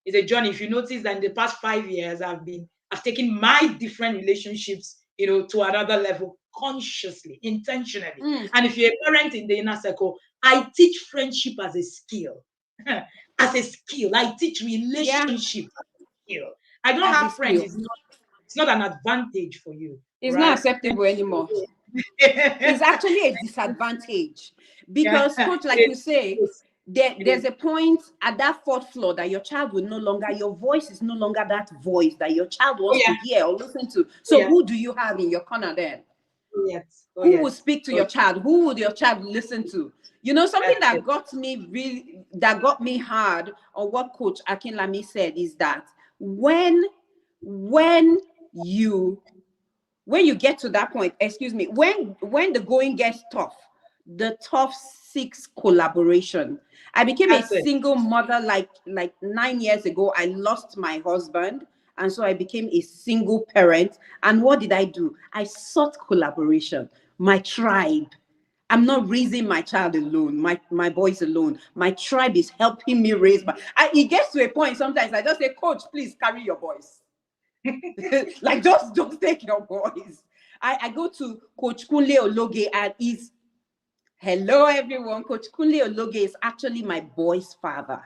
It's a journey. If you notice that in the past 5 years, I've taken my different relationships, to another level consciously, intentionally. mm, And if you're a parent in the inner circle, I teach friendship as a skill. As a skill, I teach yeah, relationship as a skill. I don't as a have friends. skill, It's not an advantage for you, it's not right? acceptable anymore. It's Yeah. actually a disadvantage because, coach, like you say, It there's is. a point at that fourth floor that your child will no longer, your voice is no longer that voice that your child Oh wants to yeah. hear or listen to. Oh So yeah. who do you have in your corner then? Oh yes. Oh Who will yes. speak to Oh, your child? Who would your child listen to? Something that's that it. got me hard on what Coach Akinlami said is that when you when you get to that point, excuse me, when the going gets tough, the tough seeks collaboration. I became a That's it. single mother like 9 years ago. I lost my husband, and so I became a single parent. And what did I do? I sought collaboration, my tribe. I'm not raising my child alone, my boys alone. My tribe is helping me raise it gets to a point sometimes I just say, Coach, please carry your boys. Like just take your boys. I go to Coach Kunle Ologe, and he's hello everyone. Coach Kunle Ologe is actually my boy's father.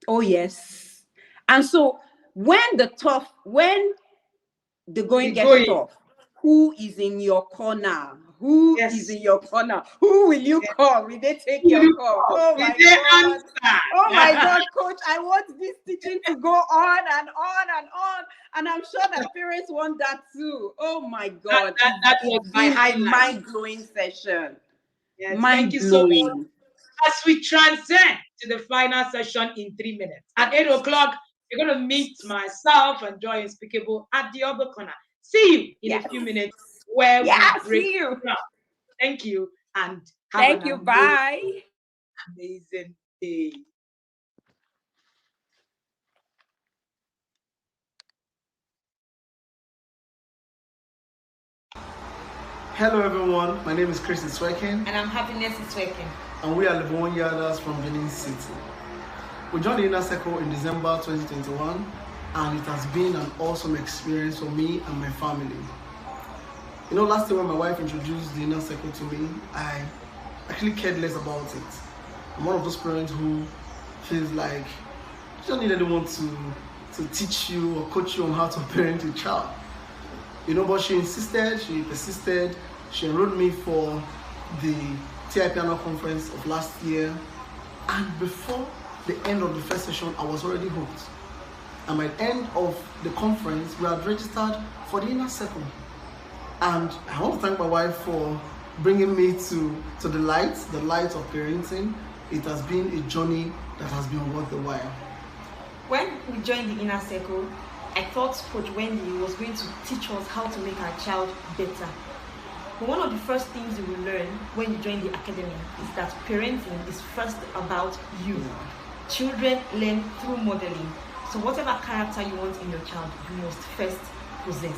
Oh yes. And so when the going The gets going. tough, who is in your corner? Who is Yes. in your corner? Who will you call? Will they take Who your do you call? call? Oh Will my they God. Oh my answer? God, coach, I want this teaching to go on and on and on. And I'm sure that parents want that too. Oh my God. That was It's my been a highlight. mind-blowing session. Yes. Thank you so much. Mind-blowing. As we transcend to the final session in 3 minutes. At 8 o'clock, you're going to meet myself and Joy Unspeakable at the other corner. See you in a Yes. few minutes where we Yeah, break see you. down. Thank you and have an Thank you. amazing, Bye. amazing day. Hello everyone, my name is Chris Iswekin and I'm Happiness Iswekin, and we are Lebon Yadas from Benin City. We joined the Inner Circle in December 2021 and it has been an awesome experience for me and my family. You know, last year when my wife introduced the Inner Circle to me, I actually cared less about it. I'm one of those parents who feels like you don't need anyone to teach you or coach you on how to parent a child. You know, but she insisted, she persisted, she enrolled me for the TI Piano conference of last year, and before the end of the first session, I was already hooked. And by the end of the conference, we had registered for the Inner Circle. And I want to thank my wife for bringing me to the light of parenting. It has been a journey that has been worth the while. When we joined the Inner Circle, I thought Coach Wendy was going to teach us how to make our child better. But one of the first things you will learn when you join the academy is that parenting is first about you. Children learn through modeling. So whatever character you want in your child, you must first possess.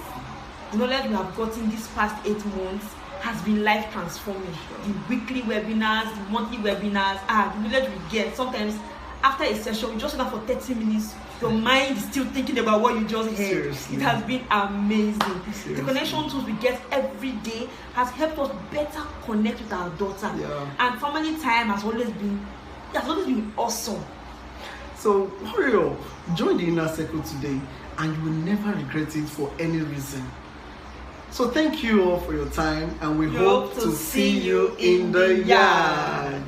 The knowledge we have gotten these past 8 months has been life transforming. The weekly webinars, the monthly webinars, the knowledge we get. Sometimes after a session, you just sit down for 30 minutes, your mind is still thinking about what you just heard. Seriously. It has been amazing. Seriously. The connection tools we get every day has helped us better connect with our daughter. Yeah. And family time has always been awesome. So hurry up, join the Inner Circle today and you will never regret it for any reason. So thank you all for your time and we hope to see you in the yard.